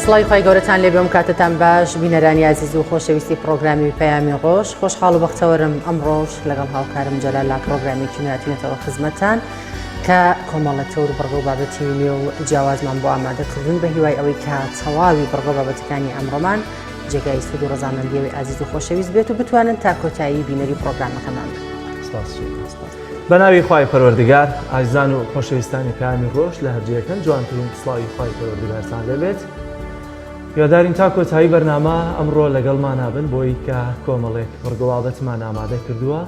سڵای خی گەورەتان لێ بێم کاتتان باش بینەرانی عزیز و خۆشەویستی پرۆگرامی پەیامی ڕۆژ خۆشحاڵ و بەختەوەرم ئەمڕۆژ لەگەڵ هاوکارم جەلال لا پرۆگرامێکی ناتوێتەوە خزمەتتان کە کۆمەڵە تەور بڕگە و بابەتی نوێ و جیاوازمان بۆ ئامادەکردن بە هیوای ئەوەی کە تەواوی بڕگە بابەتەکانی ئەمڕۆمان جێگای سود و ڕزامەندیەوەی عزیز و خۆشەویست بێت و بتوانن تا کۆتایی بینەری پرۆگرامەکەمان بە ناوی خوای پەروەردگار ئازیزان و خۆشەویستانی پەیامی ڕۆژ لە هەرجیەکەن جوانترین سڵاوی خوای پەروەردگارتان لێبێت. یادارین تا کۆتایی بەرنامە ئەمڕۆ لەگەڵمان نابن بۆی کە کۆمەڵێک بڕگەوابەتمان ئامادە کردووە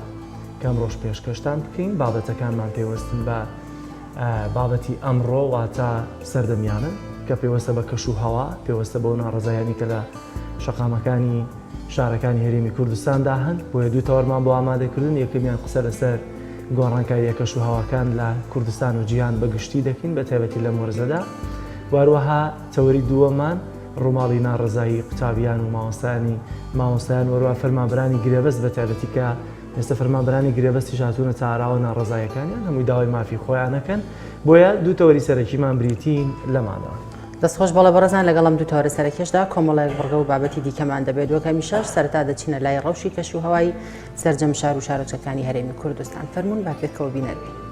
کە ئەمڕۆژ پێشکەشتان بکەین بابەتەکانمان پێوەستن بە بابەتی ئەمڕۆ واتە سەردەمیانن کە پێوەستە بە کەش و هەوا پێوەستە بۆ ناڕزایانی کە لە شەقامەکانی شارەکانی هەرێمی کوردستاندا هەن بۆیە دوو تەوەرمان بۆ ئامادەکردن یەکەمیان قسە لەسەر گۆڕانکاریە کەش و هەواکان لە کوردستان و جیهان بەگشتی دەکەین بە تایبەتی لە مۆرزەدا واروەها تەوەری دووەمان ڕووماڵی ناڕزایی قوتابیان و مامۆستایان وەروە فەرمانبەرانی گرێبەست بە تایبەتی کە ئێستا فەرمانبەرانی گرێبەستی هاتوونە تاراوە ناڕزایەکانیان هەمووی داوای مافی خۆیان نەکەن بۆیە دوو تەوەری سەرەکیمان بریتین لەمانەوە. دەستخۆش بەڵە بەڕێزان لەگەڵم دوو تەوەرە سەرەکیشدا کۆمەڵێک بڕگە و بابەتی دیکەمان دەبێت وەک هەمیشە سەرەتا دەچینە لای ڕەوشی کەش و هەوای سەرجەم شار و شارۆچەکانی هەرێمی کوردستان فەرموون با پێکەوە بینەربین.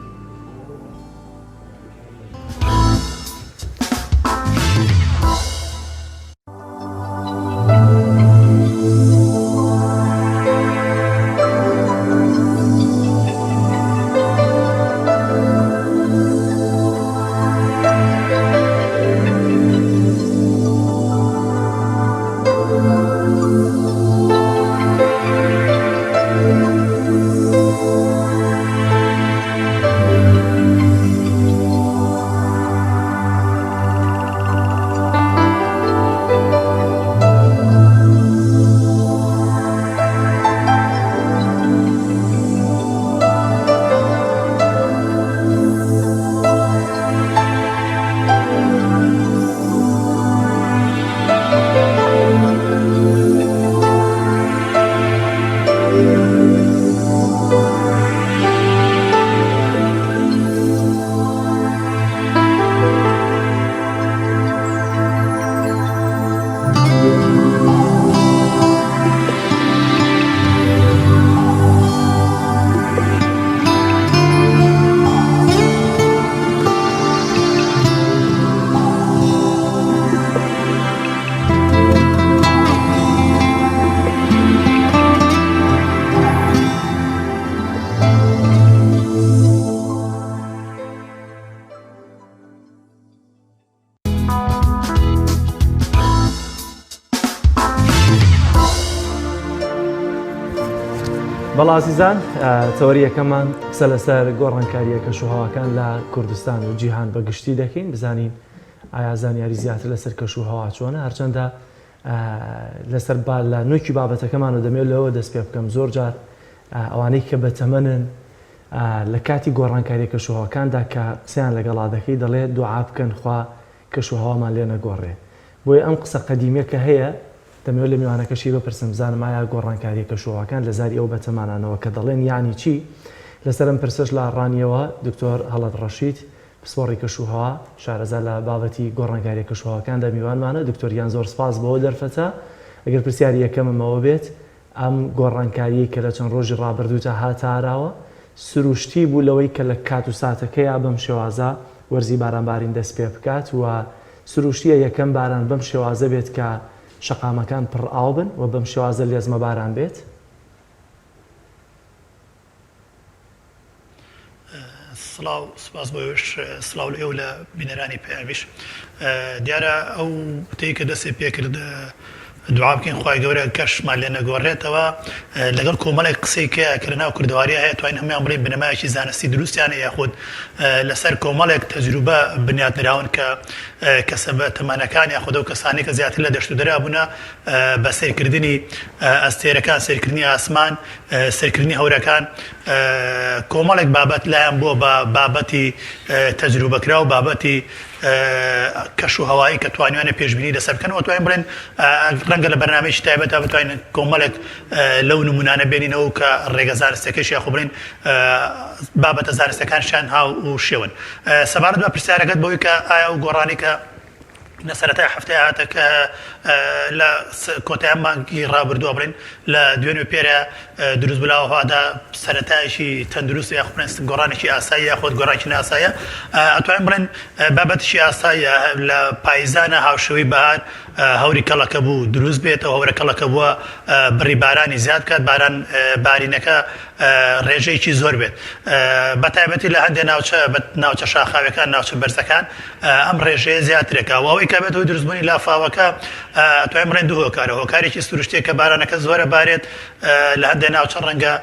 بەڵازیزان تەوەری یەکەمان قسە لەسەر گۆڕانکاریە کەش و هەواکان لە کوردستان و جیهان بەگشتی دەکەین بزانین ئایا زانیاری زیاتر لەسەر کەش و هەوا چۆنە هەرچەندە لەسەر لە نوێکی بابەتەکەمان و دەمێت لەوە دەست پێ بکەم زۆر جار ئەوانەی کە بەتەمەنن لە کاتی گۆڕانکاریە کەش و هەواکاندا کە قسەیان لەگەڵا دەکەی دەڵێت دوعا بکەن خوا کەش و هەوامان لێ نەگۆڕێ بۆیە ئەم قسە قەدیمە کە هەیە دەمەوێت لە میوانەکەشی بپرسم بزانم ئایا گۆڕانکاریە کەش و هەواکان لە زاری ئەو بەتەمانانەوە کە دەڵێن یانی چی لەسەرم پرسش لە ڕانیەوە دکتۆر هەڵەت ڕەشید پسپۆڕی کەش و هەوا شارەزا لە بابەتی گۆڕانکاریە کەش و هەواکاندا میوانمانە دکتۆریان زۆر سپاس بەوە دەرفەتە ئەگەر پرسیاری یەکەمەوە بێت ئەم گۆڕانکاریی کە لە چەند ڕۆژی ڕابردووتە هاتاراوە سروشتی بوو لەوەی کە لە کات و ساتەکەیە بەم شێوازە وەرزی بارانبارین دەست پێ بکات و سروشتیە یەکەم باران بەم شێوازە بێت کە شەقامەکان پڕ ئاو بن و بەم شێوازە لێزمە باران بێت. سڵاو سپاس بۆش سڵاو لە ئێوە لە بینەرانی پەیامیش دیارە ئەو تێی کە دەستی پێکرد دوعا بکەین خوای گەورە کەشمان لێ نەگۆڕێتەوە لەگەڵ کۆمەڵێک قسەی کە لەناو کوردەواریە هەیە توانین هەمویان بڵێن بنەمایەکی زانستی دروستیانە یاخود لەسەر کۆمەڵێک تەجروبە بنیاتنراون کە کەسە بە تەمانەکان یاخود ئەو کەسانی کە زیاتر لە دەشت و دەرا بوونە بە سیرکردنی ئەستێرەکان سیرکردنی ئاسمان سیرکردنی هەورەکان کۆمەڵێک بابەت لایەن بۆ بە بابەتی تەجروبەکرا و بابەتی کەش و هەوایی کە توانیوانە پێشبینی لەسەر بکەنەوە توانین بڵێن ڕەنگە لە بەرنامەیەکی تایبەتە بتوانین کۆمەڵێک لەو نمونانە بێنینەوە کە ڕێگە زانستیەکەیش یاخۆ بڵێن بابەتە زانستیەکانشیان هاو و شێون. سەبارەت بە پرسیارەکەت بەوەی کە ئایا ئەو گۆڕانی کە نەسەرەتای هەفتەیە هاتە کە لە کۆتاییان مانگی ڕابردووە بڵین لە دوێنێ پێرە دروست بلاوەهوادا سەرەتایشی تەندروست یا خوێنست گۆڕانێکی ئاسایی یاخۆت گۆڕانێکی ناسایە ئەتوانین بڵێن بابەتشی ئاسایە لە پایزانە هاوشەوەی بەهار هەوری کەڵەکە بوو دروست بێتەوە هەورە کەڵەکە بووە بڕی بارانی زیاد کات باران بارینەکە ڕێژەیەکی زۆر بێت بە تایبەتی لە هەندێک ناوچە شاخاوەکان ناوچە بەرزەکان ئەم ڕێژەیە زیاترێکە و ئەوەی کە بێتەوەی دروستبوونی لافاوەکە ئەتوانین بڵێن دوو هۆکارە هۆکارێکی سروشتێک کە بارانەکە زۆرە بارێت لە هەندێک ناوچە ڕەنگە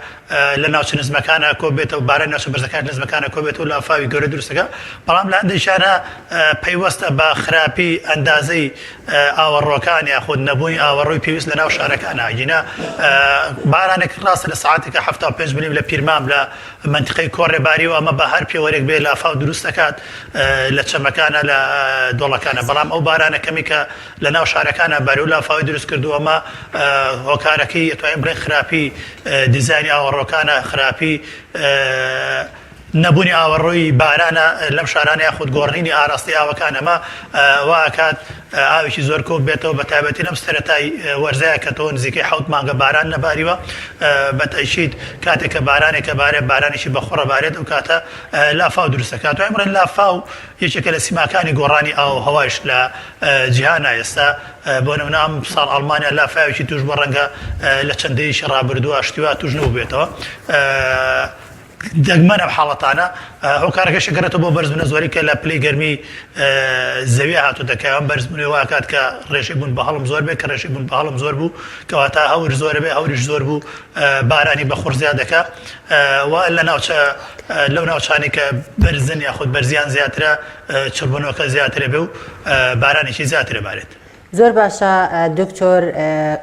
لە ناوچە نزمەکانە کۆ بێتەوە باران ناوچە بەرزەکان نزمەکانە کۆ بێتەوە لافاوی گەورە دروستەکە بەڵام لە هەندێک شارە پەیوەستە بە خراپی ئەندازەی ئاوەڕۆکان یاخود نەبوونی ئاوەڕۆی پێویست لە ناو شارەکانە گینە بارانێک ڕاستە لە ساعاتێکە 75 ملم لە پیرمام لە منتیقەی کۆڕێباری و ئەمە بە هەر پێوەرێک بێ لافاو دروست دەکات لە چەمەکانە لە دۆڵەکانە بەڵام ئەو بارانە کەمی کە لە ناو شارەکانە باری و لافاوی دروست کردو ئەمە هۆکارەکەی ئەتوانین بڵێن خراپی دیزایانی ئاوەڕۆکانە خراپی نەبوونی ئاوەڕۆی بارانە لەم شارانە یاخود گۆڕینی ئاراستی ئاوەکان ئەمە واکات ئاوێکی زۆر کۆ بێتەوە بە تایبەتی لەم سەرەتای وەرزایە کە تۆ نزیکەی 7 مانگە باران نەباریوە بە تەیشید کاتێک کە بارانێکە بارێت بارانێکی بەخۆڕە بارێت و کاتە لافاو دروستە کاتوای بڵێن لافاو یەکێکە لە سیماکانی گۆڕانی ئاو هەوایش لە جیهانە ئێستا بۆ نمونە ئەم ساڵ ئەڵمانیا لافاوێکی توش بۆ ڕەنگە لە چەندەیەکی ڕابردووە شتیوا توش نەبوو بێتەوە دەگمەنە حاڵەتانە هۆکارەکە شەکەرێتەوە بۆ بەرزبوونە زۆری کە لە پلەی گەرمی زەویە هاتوو دەکەوان بەرزبوونی واکات کە ڕێژەی بوون بە هەڵم زۆر بێت کە ڕێژەی بوون بە هەڵم زۆر بوو کەواتە هەور زۆرە بێ هەوریش زۆر بوو بارانی بە خوڕ زیاد دەکا و لە ناوچە لەو ناوچانی کە بەرزن یاخود بەرزیان زیاترە چڕبوونەوەکە زیاترە بێ و بارانێکی زیاترە بارێت زۆر باشە دکتۆر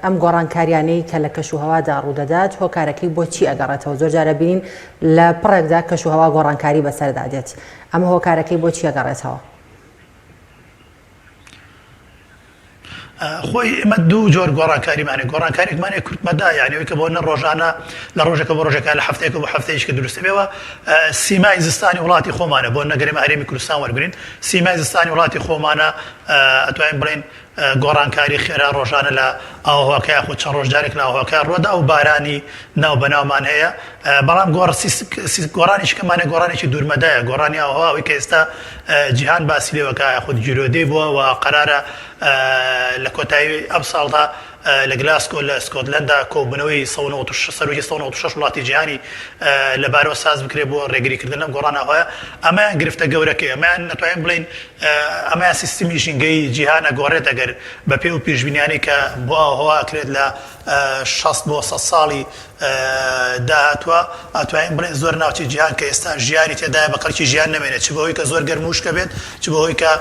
ئەم گۆڕانکاریانەی کە لە کەش و هەوادا ڕوودەدات هۆکارەکەی بۆچی ئەگەڕێتەوە زۆر جارە بینین لە پڕێکدا کەش و هەوا گۆڕانکاری بەسەردادێت ئەمە هۆکارەکەی بۆچی ئەگەڕێتەوە خۆی ئمە دوو جۆر گۆڕانکاریمانێ گۆڕانکارێکمانێ کورتمەدا یعنیەوەی کە بۆ نە ڕۆژانە لە ڕۆژێکە بۆ ڕۆژێکە لە هەفتەیەک بۆ هەفتەیەک کە دروستە بێەوە سیمای زستانی وڵاتی خۆمانە بۆ نەگەرێمە هەرێمی کوردستان وەرگرین سیمای زستانی وڵاتی خۆمانە ئەتوانین بڵێن گۆڕانکاری خێرا ڕۆژانە لە ئاوهواکە یاخود چەند ڕۆژدارێک لە ئاوهواکە ڕۆدا و بارانی ناو بەناومان هەیە بەڵام گۆڕانیش کەمانە گۆڕانێکی دوورمەدایە گۆڕانی ئاوهواوی کە ئێستا جیهان باسی لێوەکە یاخود جیرۆدەی بووە و قەرارە لە کۆتایی ئەم ساڵدا لە گلاسکۆ لە سکۆتلەندا کۆبوونەوەی 196 وڵاتی جیهانی لەبارەوە ساز بکرێت بۆ ڕێگریکردن ئەم گۆڕانە ئاوهەیە ئەمەیان گرفتە گەورەکەی ئەمەیان نەتوانین بڵین ئەمەیان سیستمی ژینگەی جیهانە گۆڕێت ئەگەر بە پێ و پێشبینیانی کە بۆ ئاوهەوا ئەکرێت لە 60 بۆ 100 ساڵی داهاتوە ئەتوانین بڵێن زۆر ناوچەی جیهان کە ئێستا ژیانی تێدایە بە خەڵکی ژیان نەمێنێت چ بەهۆی کە زۆر گەرموشکە بێت چ بەهۆی کە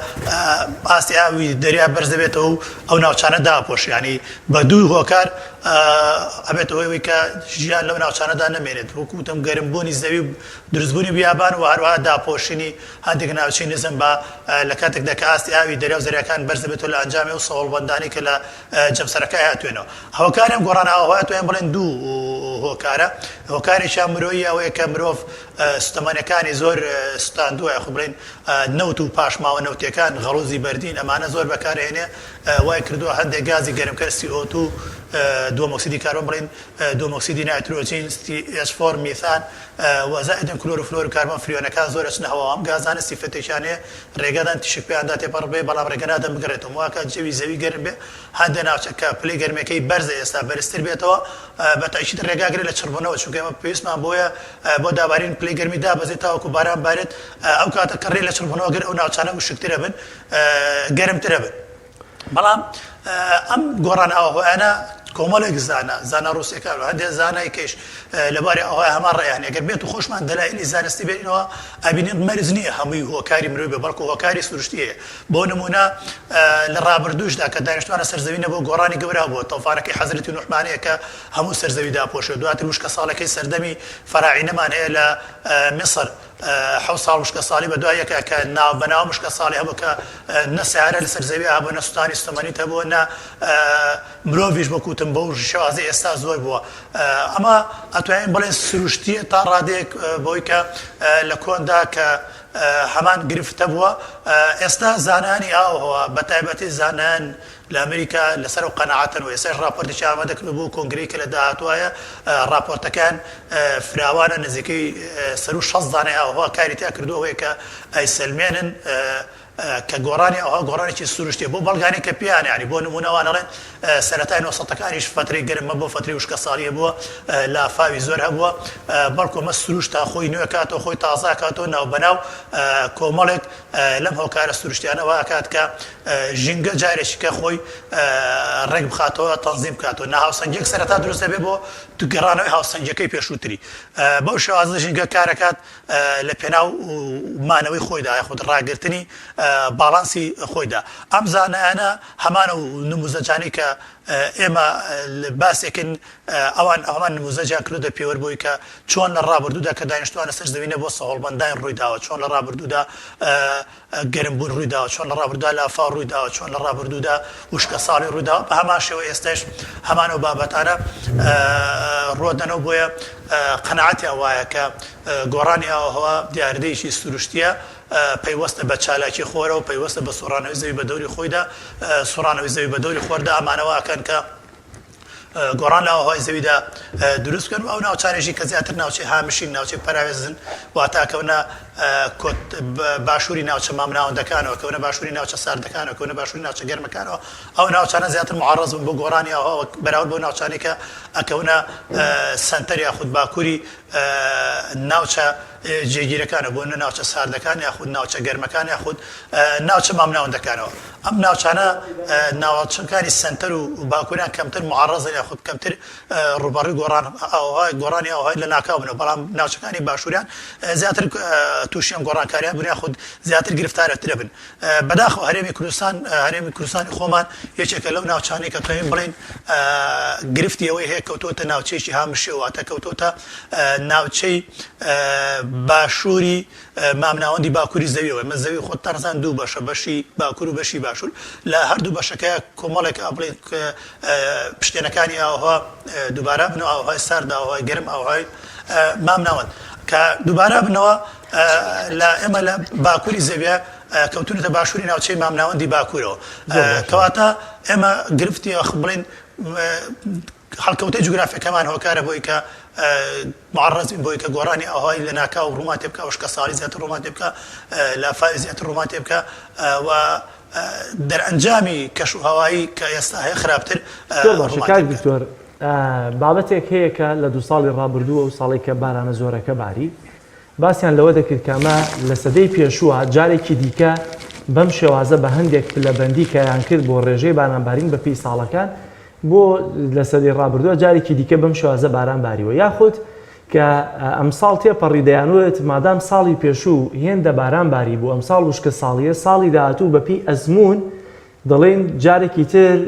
ئاستی ئاوی دەریا بەرز دەبێتەوە و ئەو ناوچانە داپۆش ینی بە دوو هۆکار ئەبێتەوەی کە ژیان لەو ناوچانەدا نەمێنێت وەکوتم گەرمبوونی زەوی دروستبوونی بیابان و هەروەها داپۆشینی هەندێک ناوچەی نزم بە لە کاتێکدا کە ئاستی ئاوی دەریا و زەریاکان بەرز دەبێتەوە لە ئەنجامی و سەوڵبەندانی کە لە جەمسەرەکەی هاتوێنەوە هۆکارێم گۆڕانە ئاوهەوە توێن بڵێن دوو هۆکارە هۆکارێکیان مرۆیی ئەوەیە کە مرۆڤ سوتەمەنەکانی زۆر سوتاندووە خۆ بڵێن نەوت و پاشماوە نەوتەکان غەڵوزی بەردین ئەمانە زۆر بەکارهێنێ وای کردووە هەندێک گازی گەرمکەر CO2 دووەمۆکسیدی کاربۆن بڵین دووەمۆکسیدی نایترۆجین H4 میثان وەزائدن کلۆروفلۆر کاربۆن فریۆنەکان زۆر ئەچنە هەوا ئەم گازانە سیفەتێکیان هەیە ڕێگەدان تیشک پێیاندا تێپەڕ بێ بەڵام ڕێگە نادەم بگرێتەوە واکە جەوی زەوی گەرم بێ هەندێک ناوچە کە پلەی گەرمەکەی بەرزە ئێستا بەرزتر بێتەوە بە تایشید ڕێگاگرێت لە چڕبوونەوە چونکە ئێمە پێویستمان بۆیە بۆ دابارین پلەی گەرمی دابەزێت تاوەکو باران بارێت ئەو کاتە کە ڕێ لە چڕبوونەوە گەر ئەو ناوچانە وشکترە بن گەرمترە بن بەڵام ئەم گۆڕان ئاوهەوایانە کۆمەڵێک زانە ڕوسیەکان و هەندێک زانای کەش لەبارەی ئەوهای هەمان ڕێیان ئەگەر بێت و خۆشمان دەلایلی زانستی بێنەوە ئەبینێت مەرز نییە هەمووی هۆکاری مرۆڤ بێ بەڵکو هۆکاری سروشتیە بۆ نمونە لە ڕابردووشدا کە دانیشتوانە سەرزەوی نەبوو گۆڕانی گەورە بووە تەوفانەکەی حەزرەتی نوحمانەیە کە هەموو سەرزەوی داپۆشێ دواتر وشکە ساڵەکەی سەردەمی فەراعینەمان هەیە لە میسر 7 ساڵ مشکە ساڵی بە دوایەکە کە بەناو مشکە ساڵی هەبوو کە نە سیارە لە سەرزەوی هەبوو نە سوتانی سوتەمەنیت هەبووە نە مرۆڤیش بەکوتم بەو شێوازەی ئێستا زۆر بووە ئەمە ئەتوانین بڵێن سروشتیە تا ڕادێک بۆی کە لە کۆندا کە هەمان گرفتە بووە ئێستا زانانی ئاوهەوە بە تایبەتی زانان لە ئەمریکا لەسەر و قەنەعەتن و ئێستاش راپۆرتێکی ئامادەکرد بوو کۆنگرەی کە لە داهاتوایە راپۆرتەکان فراوانە نزیکەی سەر و 6 زانای ئاوهەوە کاری تیا کردووە کە ئەیسەلمێنن کە گۆڕانی ئەوها گۆڕانێکی سروشتێ بۆ بەڵگانی کە پیان ینی بۆ نمونەوانەڵێن سەرەتای 90ەکانیش فترەی گەرممە بۆ فتری وشکە ساڵیە بووە لافاوی زۆر هەبووە بەڵکۆمە سروشتا خۆی نوێ کاتەوە خۆی تازا کاتەوە ناو بەناو کۆمەڵێک لەم هۆکارە سروشتیانەوە کات کە ژینگە جارێکی کە خۆی ڕێک بخاتەوە تەنزیم بکاتەوە ناهاوسەنگێک سەرەتا دروستە بێ بۆ گەڕانەوەی هاوسەنگەکەی پێشووتری بەو شێوازە ژینگە کارەکات لە پێناو مانەوەی خۆیدا یاخود ڕاگررتنی باڵانسی خۆیدا ئەم زانایانە هەمانە و نموزەجانی کە ئێمە باسێکن ئەوان ئەوان نموزەجیان کردو پێوەربووی کە چۆن لە ڕابردوودا کە دانیشتوانە سەر زەوینە بۆ سەهۆڵبەندان ڕوویداوە چۆن لە ڕابردوودا گەرمبوون ڕوویداوە چۆن لە ڕابردوودا لافا ڕوویداوە چۆن لە ڕابردوودا وشکە ساڵی ڕوویداوە بە هەمان شێوە ئێستاش هەمان و بابەتانە ڕۆدەنەوە بۆیە قەنەعەتیان وایە کە گۆڕانی ئاوهەوا دیاردەیەکی سروشتیە پەیوەستە بە چالاکی خۆرەوە پەیوەستە بە سوڕانەوەی زەوی بە دەوری خۆیدا سوڕانەوەی زەوی بە دەوری خۆردا ئەمانەوە ئەکەن کە گۆڕان لە ئاوهەوای زەویدا دروستکەن و ئەو ناوچانێکی کە زیاتر ناوچەی هامشین ناوچەی پەراوێزن واتاکەونە باشووری ناوچە مامناوەندەکانەوە کەونە باشووری ناوچە ساردەکانەوە کەونە باشووری ناوچە گەرمەکانەوە ئەو ناوچانە زیاتر معارەز بن بۆ گۆڕانی ئاوهەوا بەراورد بۆ ناوچانی کە ئەکەونە سەنتەر یاخود باکووری ناوچە جێگیرەکانە بۆ ناوچە ساردەکان یاخود ناوچە گەرمەکان یاخود ناوچە مامناوەندەکانەوە ئەم ناوچانە ناوچەکانی سنتەر و باکووریان کەمتر معارەزن یاخود کەمتر ڕوبەڕووی گۆڕانی ئاوهەوای لە ناکاو بنەوە بەڵام ناوچەکانی باشووریان زیاتر تووشیان گۆڕانکاریان بن یاخود زیاتر گرفتارەترە بن بەداخەوە هەرێمی کوردستانی خۆمان یەکێکە لەو ناوچانەی کە توانین بڵێن گرفتی ئەوەی هەیە کەوتۆتە ناوچەیەکی هامشێ واتە کەوتۆتە ناوچەی باشووری مامناوەندی باکووری زەویەوە ئەمە زەوی خۆت تەرزان دوو بەشە بەشی باکوور و بەشی باشوور لە هەردوو بەشەکە کۆمەڵێک ئەبڵێن پشتێنەکانی ئاوهەوا دووبارە بنەوە ئاوهەوای سارد ئاوهەوای گەرم ئاوهەوای مامناوەند کە دووبارە بنەوە لە ئێمە لە باکووری زەویە کەوتونەتە باشووری ناوچەی مامناوەندی باکوورەوە کەواتە ئێمە گرفتی بڵێن هەڵکەوتەی جوگرافیەکەمان هۆکارە بۆی کە معرض بۆی کە گۆڕانی ئاوهەوای لە ناکاو ڕوومان تێ بکە وشکە ساڵی زیاتر ڕوومان تێ بکە لافاوی زیاتر ڕوومان تێ بکە و دەرئەنجامی کەشوهەوایی کە ئێستا هەیە خراپتر کاک دکتۆر بابەتێک هەیە کە لە 2 ساڵی ڕابردووە و ساڵی کە بارانە زۆرەکە باری باسییان لەوە دەکرد کەمە لە سەدەی پێشووە جارێکی دیکە بەم شێوازە بە هەندێک پلەبەندی کەیان کرد بۆ ڕێژەی بارانبارین بە پێی ساڵەکان بۆ لە سەدەی ڕابردووە جارێکی دیکە بەم شێوازە باران باریوە یاخود کە ئەمساڵ تێپەڕی دەیانوێت مادام ساڵی پێشوو هێندە باران باری بوو ئەمساڵ وشکە ساڵیە ساڵی داهاتوو بە پێی ئەزمون دەڵێن جارێکی تر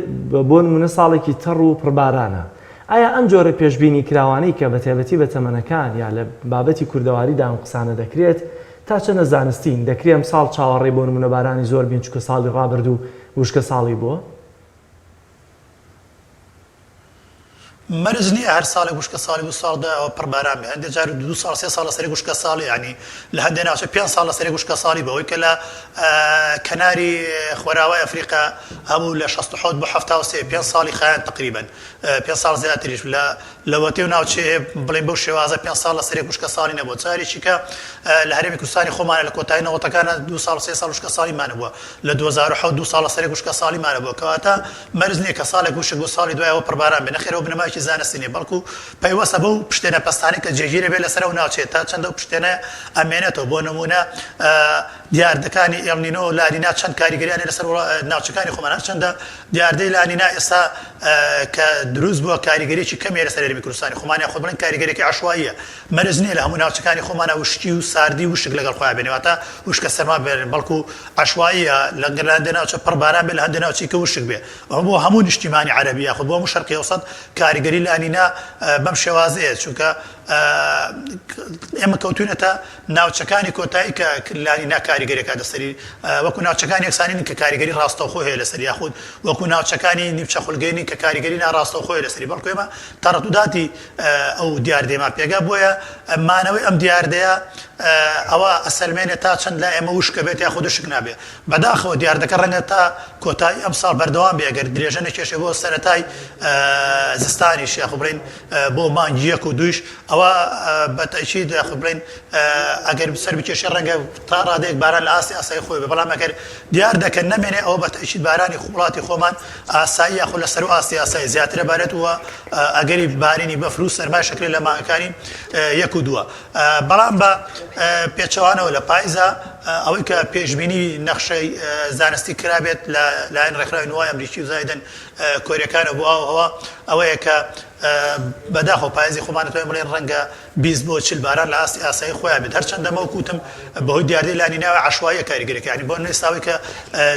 بۆ نمونە ساڵێکی تەڕ و پڕبارانە ئایا ئەم جۆرە پێشبینی کراوانەی کە بە تایبەتی بە تەمەنەکان یا لە بابەتی کوردەواریدا ئەم قسانە دەکرێت تا چەندە زانستین دەکرێت ئەم ساڵ چاوەڕێ بۆ نمونە بارانی زۆر بین چکە ساڵی ڕابردوو وشکە ساڵی بووە مەرج نییە هەر ساڵێک وشکە ساڵی دو ساڵدا ئەوە پڕباران بێ هەندێک جار 2 ساڵ 3 ساڵ لە سەری وشکە ساڵی ینی لە هەندێک ناوچە 5 ساڵ لە سەری وشکە ساڵی بەوەی کە لە کەناری خۆراوای ئەفریقا هەبوو لە 67 بۆ 73 5 ساڵی خایان تقریبا 5 ساڵ زیاتریش لە وەتێ و ناوچێ بڵێن بەو شێوازە 5 ساڵ لە سەری وشکە ساڵی نەبووە جارێکی کە لە هەرێمی کوردستانی خۆمانە لە کۆتایی نەوەتەکانە 2 ساڵ 3 ساڵ وشکە ساڵی مانەبووە لە 2007 2 ساڵ لە سەری وشکە ساڵی مانەبووە کەواتە مەرج نییە کە ساڵێک وشک بۆ ساڵی دوایەوە پڕباران بێ نەخێرەوە بنەمایەکی زانستی نیە بەڵکو پەیوەستە بەو پشتێنە پەستانی کە جێگیرە بێ لەسەر و ناوچێت تا چەندە و پشتێنە ئەمێنێتەوە بۆ نمونە دیاردەکانی ئێڵنینۆ و لارینا چەند کاریگەریانی لەسەر ناوچەکانی خۆمان چەندە دیاردەی لارینا ئێستا کە دروست بووە کاریگەریی کەمێ لەسەر هەرێمی کوردستانی خۆمانی خۆ بڵێن کاریگەریەکی عەشواییە مەرج نییە لە هەموو ناوچەکانی خۆمانە وشکی و ساردی وشک لەگەڵ خۆیان بێنێتە وشکە سەرما بێنن بەڵکو عەشواییە لە هەندێک ناوچە پڕباران بێ لە هەندێک ناوچی کە وشک بێ بۆ هەموو نیشتیمانی عەرەبی یاخود بۆ هەموو شەرقی ئەوسەد کاریگەری لارینا بەم شێوازەیە چونکە ئێمە کەوتونەتە ناوچەکانی کۆتایی کە لانی ناکاریگەریەکە دەسەری وەکو ناوچەکانی یەکسانین کە کاریگەری ڕاستەوخۆ هەیە لەسەر یاخود وەکو ناوچەکانی نیمچە خولگەینی کە کاریگەری ناڕاستەوخۆی لەسەری بەڵکو ئێمە تا ڕەتوداتی ئەو دیاردێما پێگا بۆیە مانەوەی ئەم دیاردەیە ئەوە ئەسەلمێنێت تا چەند لە ئێمە وشکە بێت یا خودش نابێت بەداخەوە دیاردەکە ڕەنگە تا کۆتایی ئەم ساڵ بەردەوام بێ ئەگەر درێژە نەکێشێ بۆ سەرەتای زستانیش یاخو بڵین بۆ مانگی یەک و دووش ئەوە بەتەکید یاخو بڵین ئەگەر سەر بکێشێ ڕەنگە تا ڕادێک باران لە ئاسی ئاسایی خۆی بێ بەڵام ئەگەر دیار دەکەن نەمێنێ ئەوە بەتەکید بارانی وڵاتی خۆمان ئاسایی یاخو لەسەر و ئاسی ئاسایی زیاترە بارێت وە ئەگەری بارینی بەفر و سەرمای شەکرێ لە ماهەکانی یەک و دووە بەڵام بە پێچەوانەوە لە پاییزە ئەوەی کە پێشبینی نەخشەی زانستی کرابێت لایەن ڕێکخراوی نوای ئەمریکی و زایدەن کۆریەکانە بۆ ئەوە ئەوەیە کە بەداخۆ پاییزی خۆمان دەتوانین بڵێن ڕەنگە 20 بۆ 40 باران لە ئاستی ئاسایی خۆیان بێت هەرچەندە ئەمە کوتم بەهۆی دیاردەی لانی ناوی عەشواییە کاریگەریەکانی بۆ ئێستاوی کە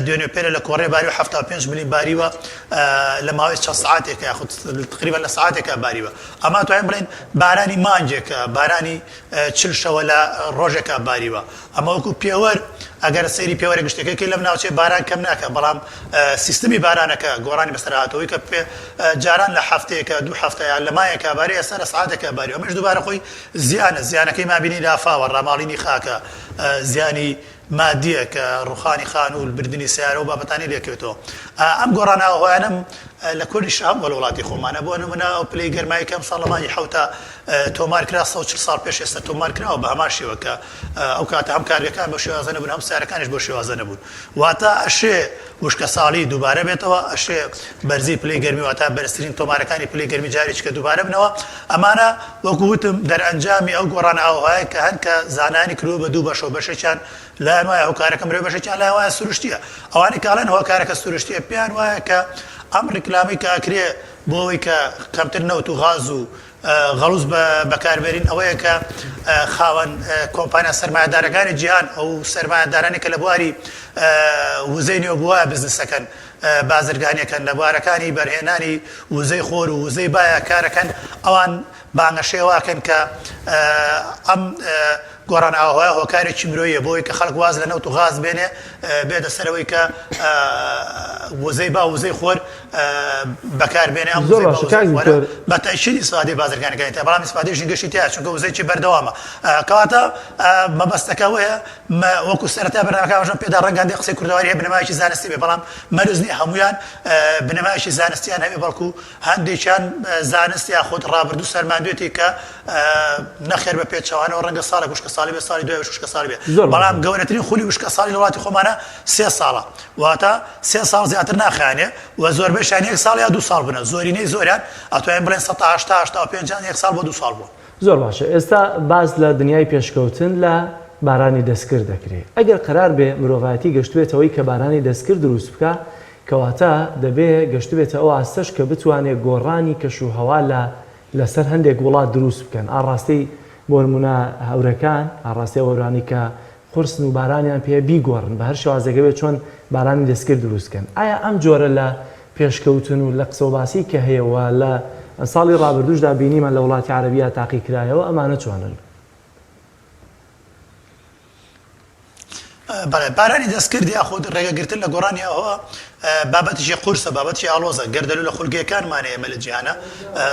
دوێنێ پێرە لە کۆڕەی باری و 75 ملی باریوە لە ماوەی چەند سەعاتێکە یاخود تقریبا لە سەعاتێکە باریوە ئەما توانین بڵێن بارانی مانجێکە بارانی 40 شەوە لە ڕۆژێکە باریوە ئەمە وەکو پێوەر ئەگەر سەیری پێوەرە گشتەکەی لەم ناوچێ باران کەم ناکە بەڵام سیستمی بارانەکە گۆڕانی بەسەرهاتەوەی کە جاران لە هەفتەیەکە دوو هەفتەیە لە مایەکە باری ئێستا لە سەعاتێکە باری ئەمەش دووبارە خۆی زیانەکەی مابینی لافاوە ڕاماڵینی خاکە زیانی مادیە کە ڕوخانی خان و بردننی سیارە و بابەتانی لێکوێتەوە ئەم گۆڕانەوە هۆیانم لە کوردی شام وە وڵاتی خۆمانە بۆ نمونە ئەو پلەی گەرمایی کەم ساڵەمانی حوتە تۆمار کرا 140 ساڵ پێش ئێستا تۆمار کراوە بە هەمان شێوە کە ئەو کاتە هەم کارگەکان بۆ شێوازە نەبوون هەم سیارەکانیش بۆ شێوازە نەبوون واتە ئەشێ وشکە ساڵی دووبارە بێتەوە ئەشێ بەرزی پلەی گەرمی واتە بەرزترین تۆمارەکانی پلەی گەرمی جاریش کە دووبارە بنەوە ئەمانە وەکو وتم دەرئەنجامی ئەو گۆڕانە ئاوهەیە کە هەن کە زانانی کردووە بە دوو بەشەوە بەشێکیان لایەن وایە ئەو کارەکە مرۆڤ بەشێکیان لایەن وایە سروشتیە ئەوانی کاڵێن هەوە کارەکە سروشتیە پێیان وایە کە ئەم ڕیکلامی کە ئەکرێ بۆ ئەوەی کە کەمتر نەوت و غاز و غەڵوز بەکاربێرین ئەوەیە کە خاوەن کۆمپانیا سەرمایەدارەکانی جیهان ئەو سەرمایەدارانی کە لە بواری وزەی نوێ بووە بزنسەکەن بازرگانیەکەن لە بوارەکانی بەرهێنانی وزەی خۆر و وزەی باە کارەکەن ئەوان بانگەشێواکەن کە ئەم گۆڕان ئاوهەیە هۆکارێکی مرۆیە بۆی کە خەڵک واز لە نەوت و غاز بێنێ بێتە سەرەوەی کە وزەی با وزەی خۆر بەکاربێنێ ئەم بە تەشیری سوادی بازرگانەکانی تا بەڵام استفادەیەشی گەشتی تایە چونکە وزەیەکی بەردەوامە کەواتە مەبەستەکە وەیە وەکو سەرەتا بەرنامەکانەوەژم پێدا ڕەنگاندی قسەی کوردەواری هەیە بنەمایەکی زانستی بێ بەڵام مەرزنی هەمویان بنەمایەکی زانستیان هەبێ بەڵکو هەندێکیان زانستی یاخود ڕابردوو سەرماندوێتی کە نەخێر بە پێچەوانەوە ڕەنگە ساڵێک وشکە ساڵی بێ ساڵی دوای وشکە ساڵی بێ بەڵام گەورەترین خولی وشکە ساڵی لە وڵاتی خۆمانە 3 ساڵە واتە 3 ساڵ زیاتر ناخوێنێ و زۆربەیشیان 1 ساڵ یا 2 ساڵ بنە زۆرینەی زۆریان ئەتوانین بڵێن 185 1 ساڵ بۆ 2 ساڵ بوو زۆر باشە ئێستا باز لە دنیای پێشکەوتن لە بارانی دەستکرد دەکرێت ئەگەر قرار بێ مرۆڤایەتی گەشتوێتەوەی کە بارانی دەستکرد دروست بکە کەواتە دەبێ گەشتوێتە ئەو ئاستەش کە بتوانێت گۆڕانی کەشوهەوا لەسەر هەندێک وڵات دروست بکەن ئاڕاستی بۆ نمونە هەورەکان ئاڕاستی وەرانی کە قورسن و بارانیان پێ بیگۆڕن بە هەر شێوازێکەوێت چۆن بارانی دەستکرد دروستکەن ئایا ئەم جۆرە لە پێشکەوتن و لە قسەوباسی کە هەیەەوە لە ساڵی ڕابردوشدا بینیمە لە وڵاتی عەرەبیە تاقی کرایەوە ئەمانە چۆنن بارانی دەستکرد یاخود ڕێگەگرتن لە گۆڕانی ئەوە بابەتیشی قورسە بابەتی ئاڵۆزە گەردەلو لە خولگەکانمانە ئێمە لە جیهانە